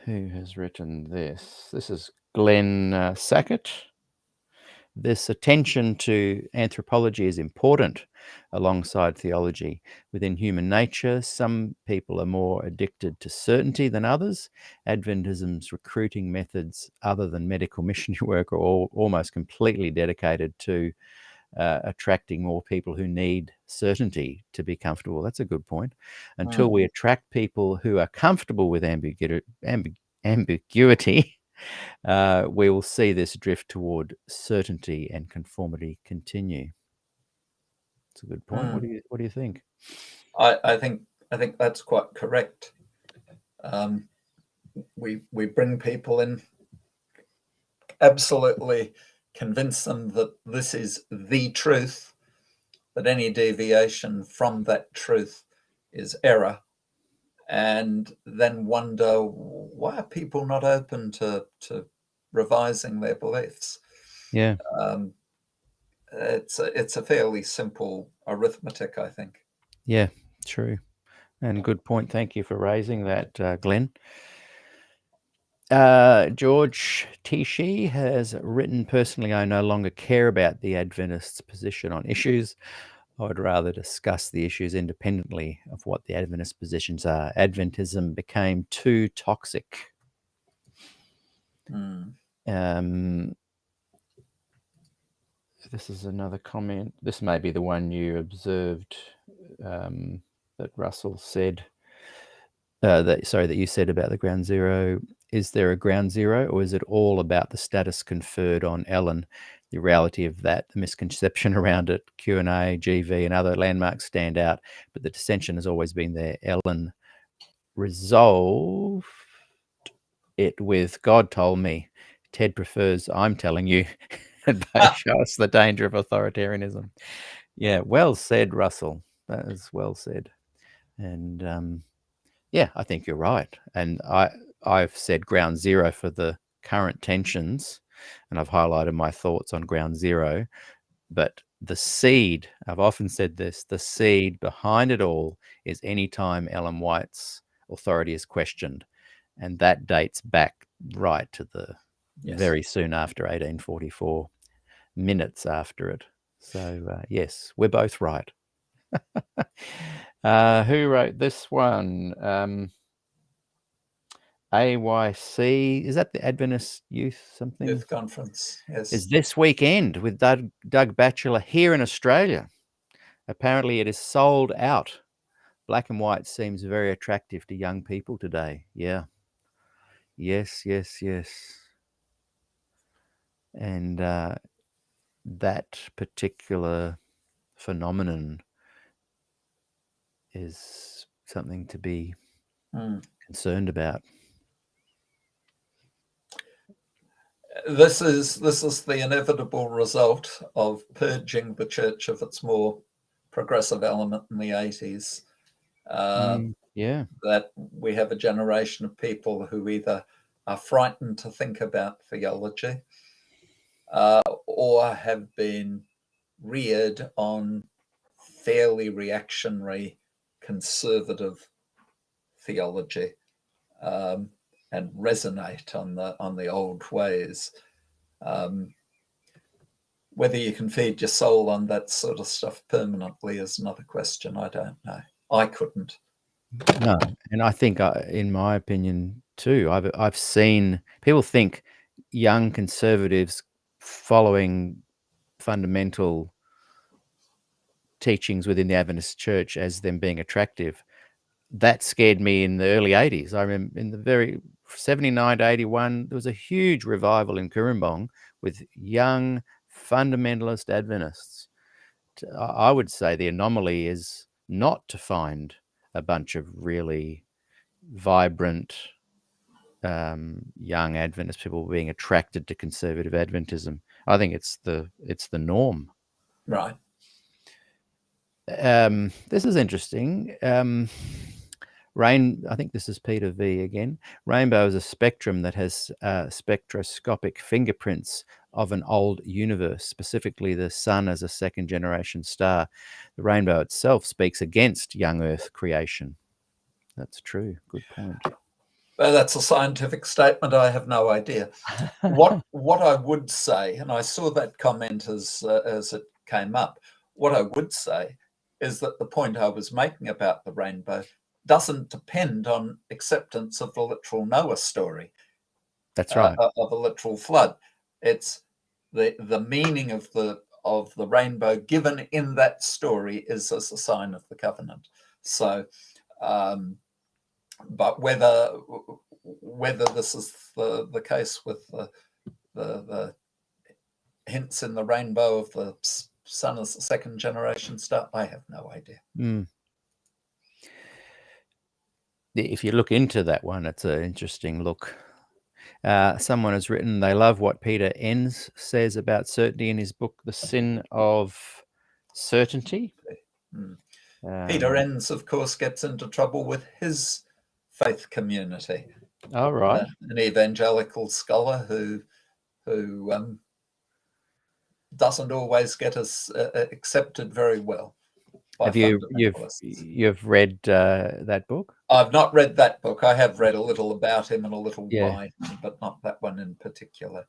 has written this? This is Glenn Sackett. This attention to anthropology is important alongside theology. Within human nature, some people are more addicted to certainty than others. Adventism's recruiting methods, other than medical missionary work, are almost completely dedicated to attracting more people who need certainty to be comfortable. That's a good point. Until we attract people who are comfortable with ambiguity, we will see this drift toward certainty and conformity continue. That's a good point. What do you think? I think that's quite correct. We bring people in, absolutely convince them that this is the truth, that any deviation from that truth is error, and then wonder, why are people not open to revising their beliefs? Yeah. It's a fairly simple arithmetic, I think. Yeah, true. And good point. Thank you for raising that, Glenn. George Tishi has written, personally, I no longer care about the Adventists' position on issues. I would rather discuss the issues independently of what the Adventist positions are. Adventism became too toxic. This is another comment. This may be the one you observed that Russell said. That you said about the ground zero. Is there a ground zero, or is it all about the status conferred on Ellen? The reality of that, the misconception around it, Q&A, GV, and other landmarks stand out, but the dissension has always been there. Ellen resolved it with, God told me. Ted prefers, I'm telling you, and both show us the danger of authoritarianism. Yeah, well said, Russell. That is well said. And yeah, I think you're right. And I've said ground zero for the current tensions, and I've highlighted my thoughts on ground zero. But the seed, I've often said this, the seed behind it all is any time Ellen White's authority is questioned. And that dates back right to the very soon after 1844, minutes after it. So, yes, we're both right. Who wrote this one? AYC, is that the Adventist Youth something? Youth Conference, yes. Is this weekend with Doug Batchelor here in Australia. Apparently it is sold out. Black and white seems very attractive to young people today. Yeah. Yes. And that particular phenomenon is something to be concerned about. This is the inevitable result of purging the church of its more progressive element in the 80s. That we have a generation of people who either are frightened to think about theology or have been reared on fairly reactionary conservative theology and resonate on the old ways. Whether you can feed your soul on that sort of stuff permanently is another question. I don't know. I couldn't. No, and I think, in my opinion too, I've seen people think young conservatives following fundamental teachings within the Adventist Church as them being attractive. That scared me in the early 80s. I remember in the very 79 to 81, there was a huge revival in Kurumbong with young fundamentalist Adventists. I would say the anomaly is not to find a bunch of really vibrant young Adventist people being attracted to conservative Adventism. I think it's the norm. Right. This is interesting. I think this is Peter V again. Rainbow is a spectrum that has spectroscopic fingerprints of an old universe, specifically the sun as a second generation star. The rainbow itself speaks against young Earth creation. That's true. Good point. Well, that's a scientific statement. I have no idea. What I would say, and I saw that comment as it came up, what I would say is that the point I was making about the rainbow doesn't depend on acceptance of the literal Noah story. That's right. Of a literal flood. It's the meaning of the rainbow given in that story is as a sign of the covenant. So, but whether this is the case with the hints in the rainbow of the sun as a second generation star, I have no idea. If you look into that one, it's an interesting look. Someone has written, they love what Peter Enns says about certainty in his book, The Sin of Certainty. Peter Enns, of course, gets into trouble with his faith community. All right. An evangelical scholar who doesn't always get us accepted very well. Have you've read that book? I've not read that book. I have read a little about him and a little why, but not that one in particular.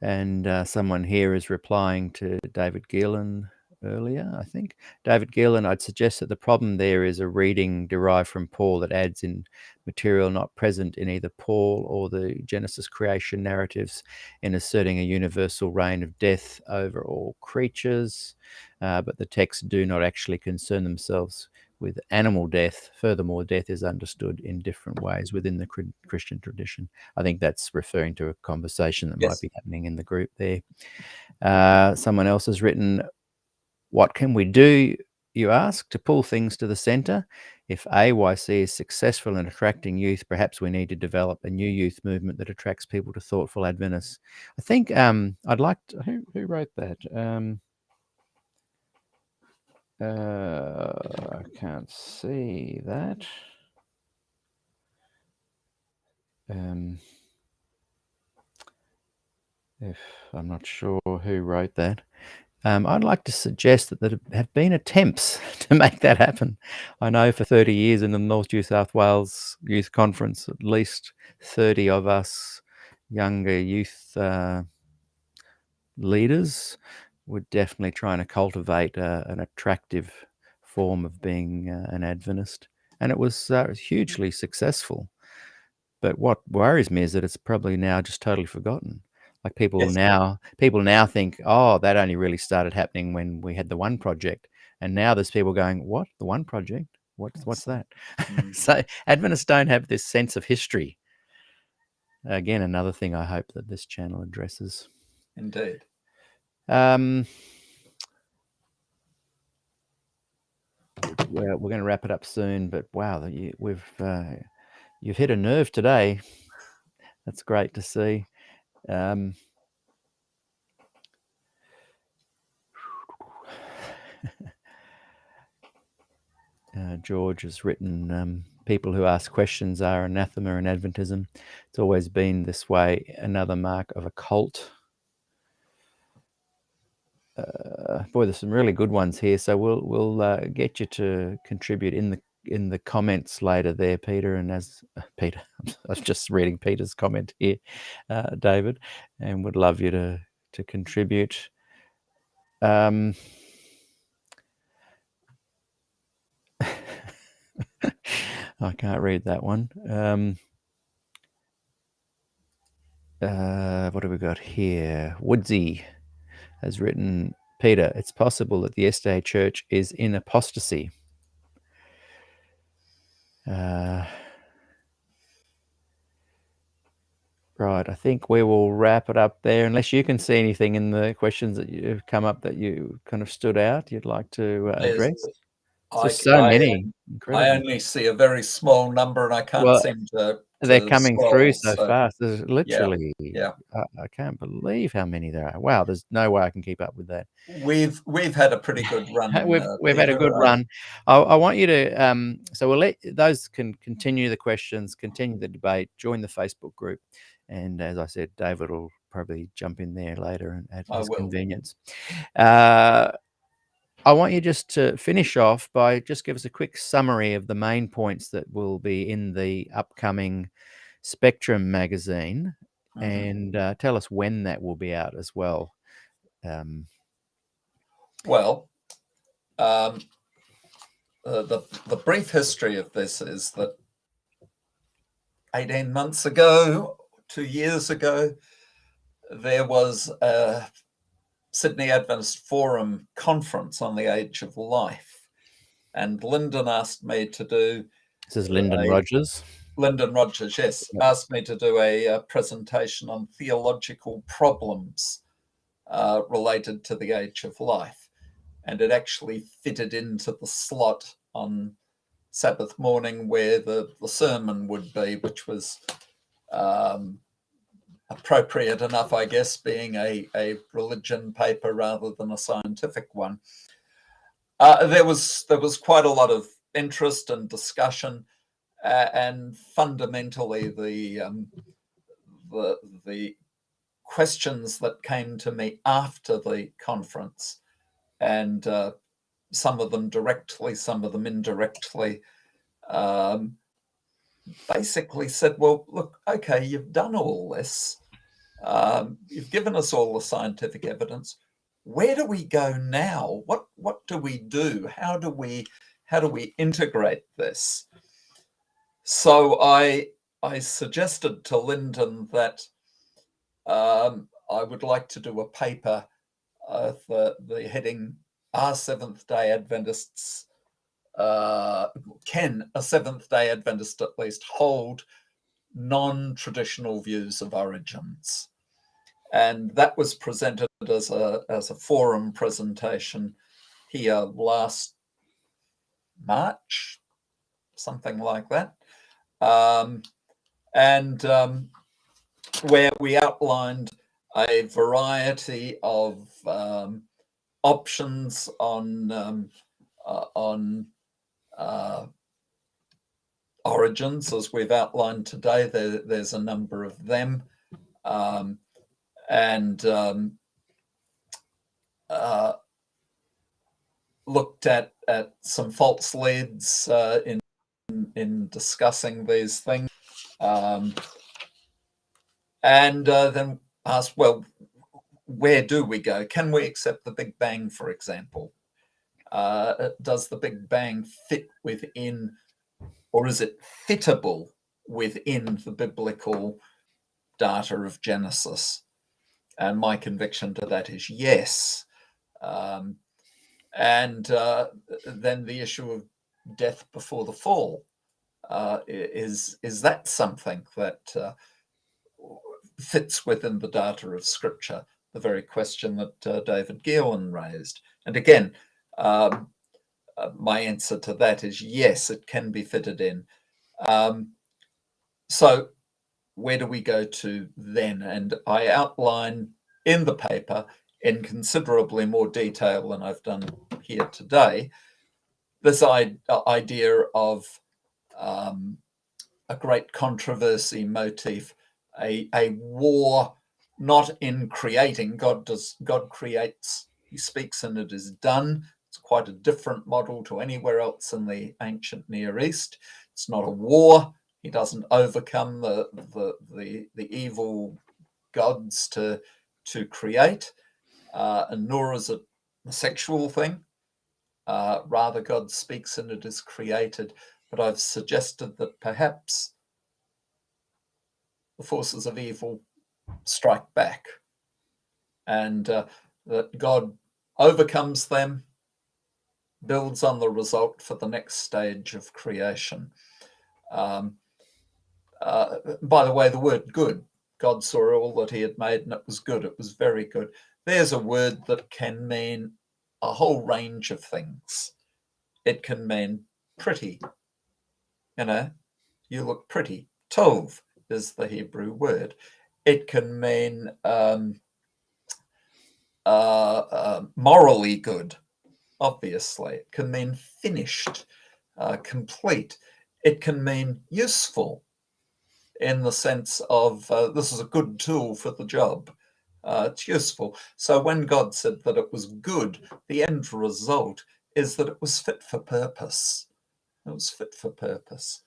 And someone here is replying to David Geelan earlier, I think. David Geelan, I'd suggest that the problem there is a reading derived from Paul that adds in material not present in either Paul or the Genesis creation narratives in asserting a universal reign of death over all creatures, but the texts do not actually concern themselves with animal death. Furthermore, death is understood in different ways within the Christian tradition. I think that's referring to a conversation that might be happening in the group there. Someone else has written, what can we do, you ask, to pull things to the centre? If AYC is successful in attracting youth, perhaps we need to develop a new youth movement that attracts people to thoughtful Adventists. I think I'd like to, who wrote that? I can't see that. If I'm not sure who wrote that. I'd like to suggest that there have been attempts to make that happen. I know for 30 years in the North New South Wales Youth Conference, at least 30 of us younger youth leaders were definitely trying to cultivate an attractive form of being an Adventist. And it was hugely successful. But what worries me is that it's probably now just totally forgotten. Like people now think, oh, that only really started happening when we had the One Project. And now there's people going, what? The One Project? What's that? So Adventists don't have this sense of history. Again, another thing I hope that this channel addresses. Indeed. Well, we're going to wrap it up soon, but wow, you've hit a nerve today. That's great to see. George has written, people who ask questions are anathema in Adventism. It's always been this way, another mark of a cult. Boy, there's some really good ones here, so we'll get you to contribute in the comments later there, Peter. And as Peter, I was just reading Peter's comment here, David, and would love you to contribute. I can't read that one. What have we got here? Woodsy has written, Peter, it's possible that the SDA Church is in apostasy. Right. I think we will wrap it up there, unless you can see anything in the questions that you've come up that you kind of stood out you'd like to There's, address. It's I, just so I, many. I Incredible. only see a very small number, and I can't Well, seem to they're coming through scroll. so So fast. There's yeah, literally, yeah. I can't believe how many there are. Wow, there's no way I can keep up with that. We've had a pretty good run, We've had a good Peter. run. I want you to so we'll let those can continue the questions, continue the debate, join the Facebook group, and as I said, David will probably jump in there later and at I his will. convenience. I want you just to finish off by just give us a quick summary of the main points that will be in the upcoming Spectrum magazine, and tell us when that will be out as well. Well, the brief history of this is that 18 months ago, 2 years ago, there was a Sydney Adventist Forum conference on the age of life, and Lyndon asked me to do This is Lyndon Rogers. Lyndon Rogers, yes, asked me to do a presentation on theological problems related to the age of life. And it actually fitted into the slot on Sabbath morning where the sermon would be, which was appropriate enough, I guess, being a religion paper rather than a scientific one. There was quite a lot of interest and discussion, and fundamentally the questions that came to me after the conference, and some of them directly, some of them indirectly, basically said, well, look, okay, you've done all this. You've given us all the scientific evidence. Where do we go now? What do we do? How do we integrate this? So I suggested to Lyndon that I would like to do a paper, the heading "Are Seventh-day Adventists Can a Seventh-day Adventist at least hold non-traditional views of origins?" And that was presented as a forum presentation here last March, something like that, where we outlined a variety of options on origins, as we've outlined today. There's a number of them, and looked at some false leads in discussing these things, and then asked, well, where do we go? Can we accept the Big Bang, for example? Does the Big Bang fit within, or is it fittable within the biblical data of Genesis? And my conviction to that is yes. And then the issue of death before the fall, is that something that fits within the data of Scripture? The very question that David Gillen raised. And again, my answer to that is yes, it can be fitted in. So where do we go to then? And I outline in the paper, in considerably more detail than I've done here today, this idea of a great controversy motif, a war not in creating. God creates, he speaks, and it is done. It's quite a different model to anywhere else in the ancient Near East. It's not a war. He doesn't overcome the evil gods to create, and nor is it a sexual thing. Rather, God speaks and it is created. But I've suggested that perhaps the forces of evil strike back, and that God overcomes them, builds on the result for the next stage of creation. By the way, the word good God saw all that he had made, and it was good. It was very good. There's a word that can mean a whole range of things. It can mean pretty. You look pretty. Tov is the Hebrew word. It can mean morally good, obviously. It can mean finished, complete. It can mean useful in the sense of this is a good tool for the job. It's useful. So when God said that it was good, the end result is that it was fit for purpose. It was fit for purpose.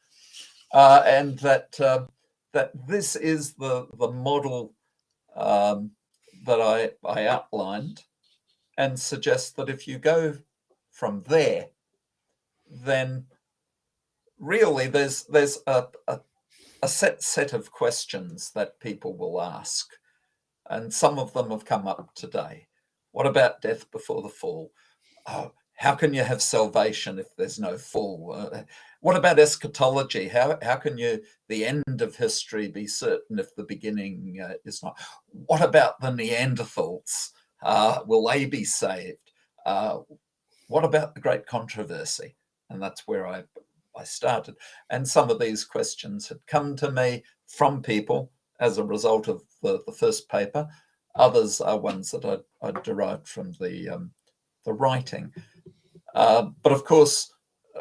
And that this is the model that I outlined, and suggest that if you go from there, then really there's a set of questions that people will ask, and some of them have come up today. What about death before the fall? Oh, how can you have salvation if there's no fall? What about eschatology? How can the end of history be certain if the beginning is not? What about the Neanderthals? Will they be saved? What about the great controversy? And that's where I started. And some of these questions had come to me from people as a result of the first paper. Others are ones that I derived from the writing. But of course,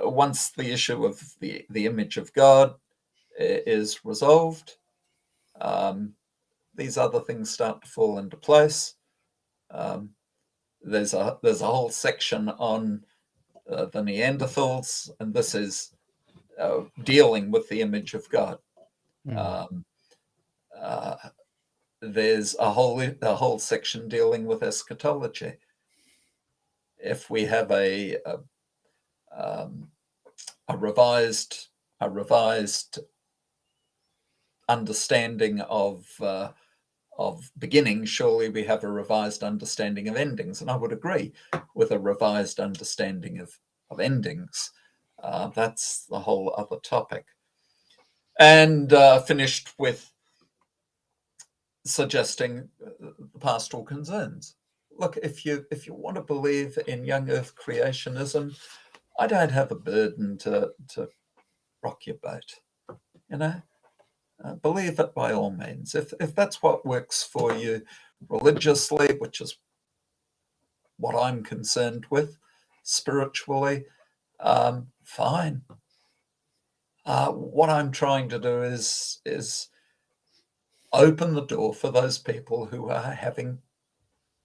once the issue of the image of God is resolved, these other things start to fall into place. There's a whole section on the Neanderthals, and this is dealing with the image of God. There's a whole section dealing with eschatology. If we have a revised understanding of beginning, surely we have a revised understanding of endings. And I would agree with a revised understanding of endings. That's the whole other topic. And finished with suggesting the pastoral concerns. Look, if you want to believe in young earth creationism, I don't have a burden to rock your boat. Believe it by all means. If that's what works for you religiously, which is what I'm concerned with, spiritually, fine. What I'm trying to do is open the door for those people who are having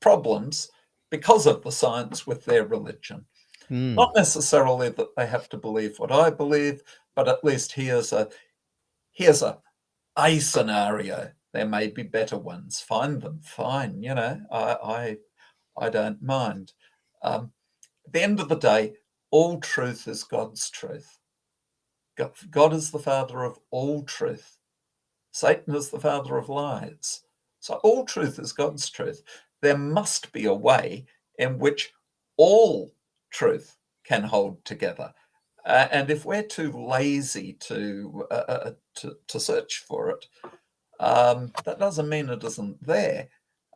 problems because of the science with their religion. Not necessarily that they have to believe what I believe, but at least here's a scenario. There may be better ones. Find them. Fine. I don't mind. At the end of the day, all truth is God's truth. God is the father of all truth. Satan is the father of lies. So all truth is God's truth. There must be a way in which all truth can hold together. And if we're too lazy to search for it, that doesn't mean it isn't there.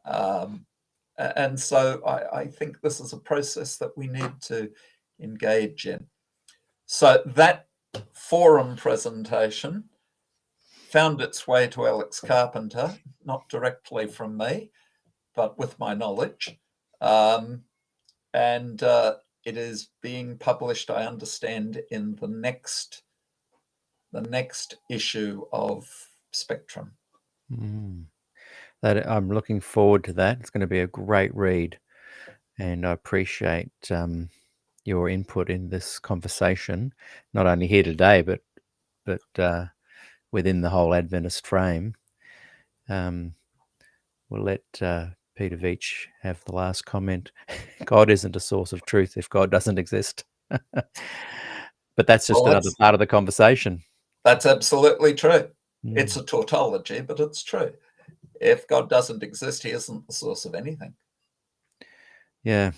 And so I think this is a process that we need to engage in. So that forum presentation found its way to Alex Carpenter, not directly from me, but with my knowledge. And it is being published, I understand, in the next issue of Spectrum. That I'm looking forward to that. It's going to be a great read, and I appreciate your input in this conversation, not only here today, but within the whole Adventist frame. We'll let Peter Veach have the last comment. God isn't a source of truth if God doesn't exist. But that's just another part of the conversation. That's absolutely true. It's a tautology, but it's true. If God doesn't exist, he isn't the source of anything. Yeah.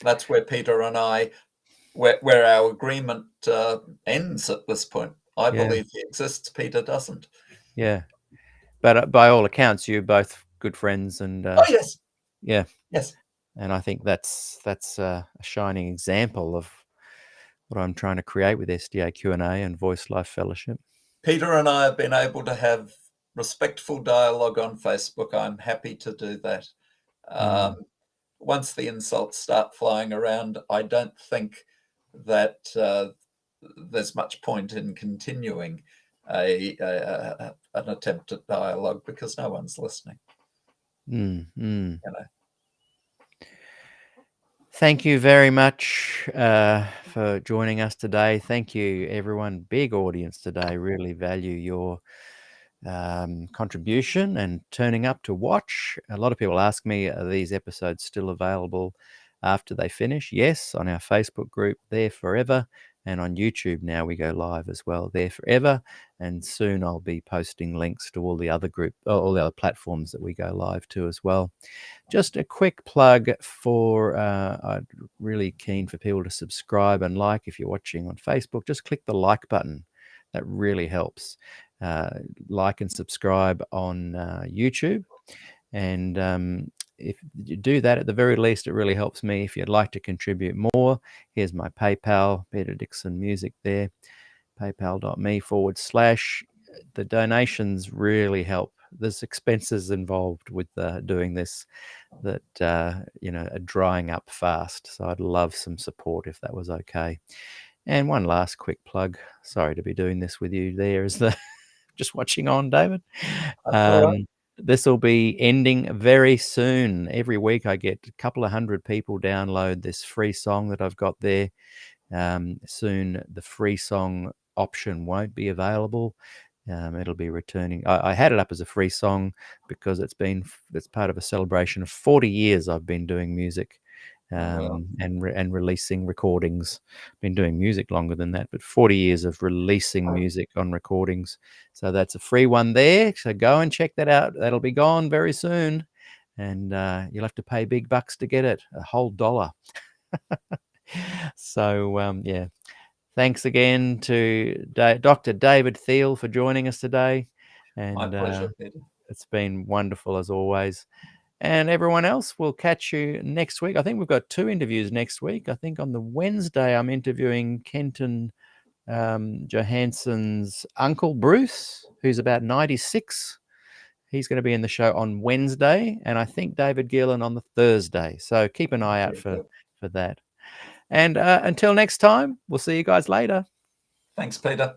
That's where Peter and I, where our agreement ends at this point. I believe he exists, Peter doesn't. Yeah. But by all accounts, you're both good friends, and Oh, yes. yeah, Yes. and I think that's a shining example of what I'm trying to create with SDAQ&A and Voice Life Fellowship. Peter and I have been able to have respectful dialogue on Facebook. I'm happy to do that. Once the insults start flying around, I don't think that there's much point in continuing an attempt at dialogue, because no one's listening. You know. Thank you very much for joining us today. Thank you, everyone. Big audience today. Really value your contribution and turning up to watch. A lot of people ask me, are these episodes still available after they finish? Yes, on our Facebook group, there forever. And on YouTube now we go live as well, there forever. And soon I'll be posting links to all the other all the other platforms that we go live to as well. Just a quick plug for, I'm really keen for people to subscribe and like. If you're watching on Facebook, just click the like button. That really helps. Like and subscribe on YouTube. And if you do that, at the very least, it really helps me. If you'd like to contribute more, here's my PayPal, Peter Dixon Music there, paypal.me/. The donations really help. There's expenses involved with doing this that, are drying up fast. So I'd love some support if that was okay. And one last quick plug. Sorry to be doing this with you there, is the just watching on, David. That's all right. This will be ending very soon. Every week I get a couple of hundred people download this free song that I've got there. Soon the free song option won't be available. It'll be returning. I had it up as a free song because it's part of a celebration of 40 years I've been doing music. And releasing recordings. Been doing music longer than that, but 40 years of releasing music on recordings. So that's a free one there. So go and check that out. That'll be gone very soon, and you'll have to pay big bucks to get it, a whole $1. So yeah, thanks again to Dr. David Thiele for joining us today, and My pleasure, Peter. It's been wonderful as always. And everyone else, we'll catch you next week. I think we've got 2 interviews next week. I think on the Wednesday, I'm interviewing Kenton Johansson's uncle, Bruce, who's about 96. He's going to be in the show on Wednesday. And I think David Gillen on the Thursday. So keep an eye out for that. And until next time, we'll see you guys later. Thanks, Peter.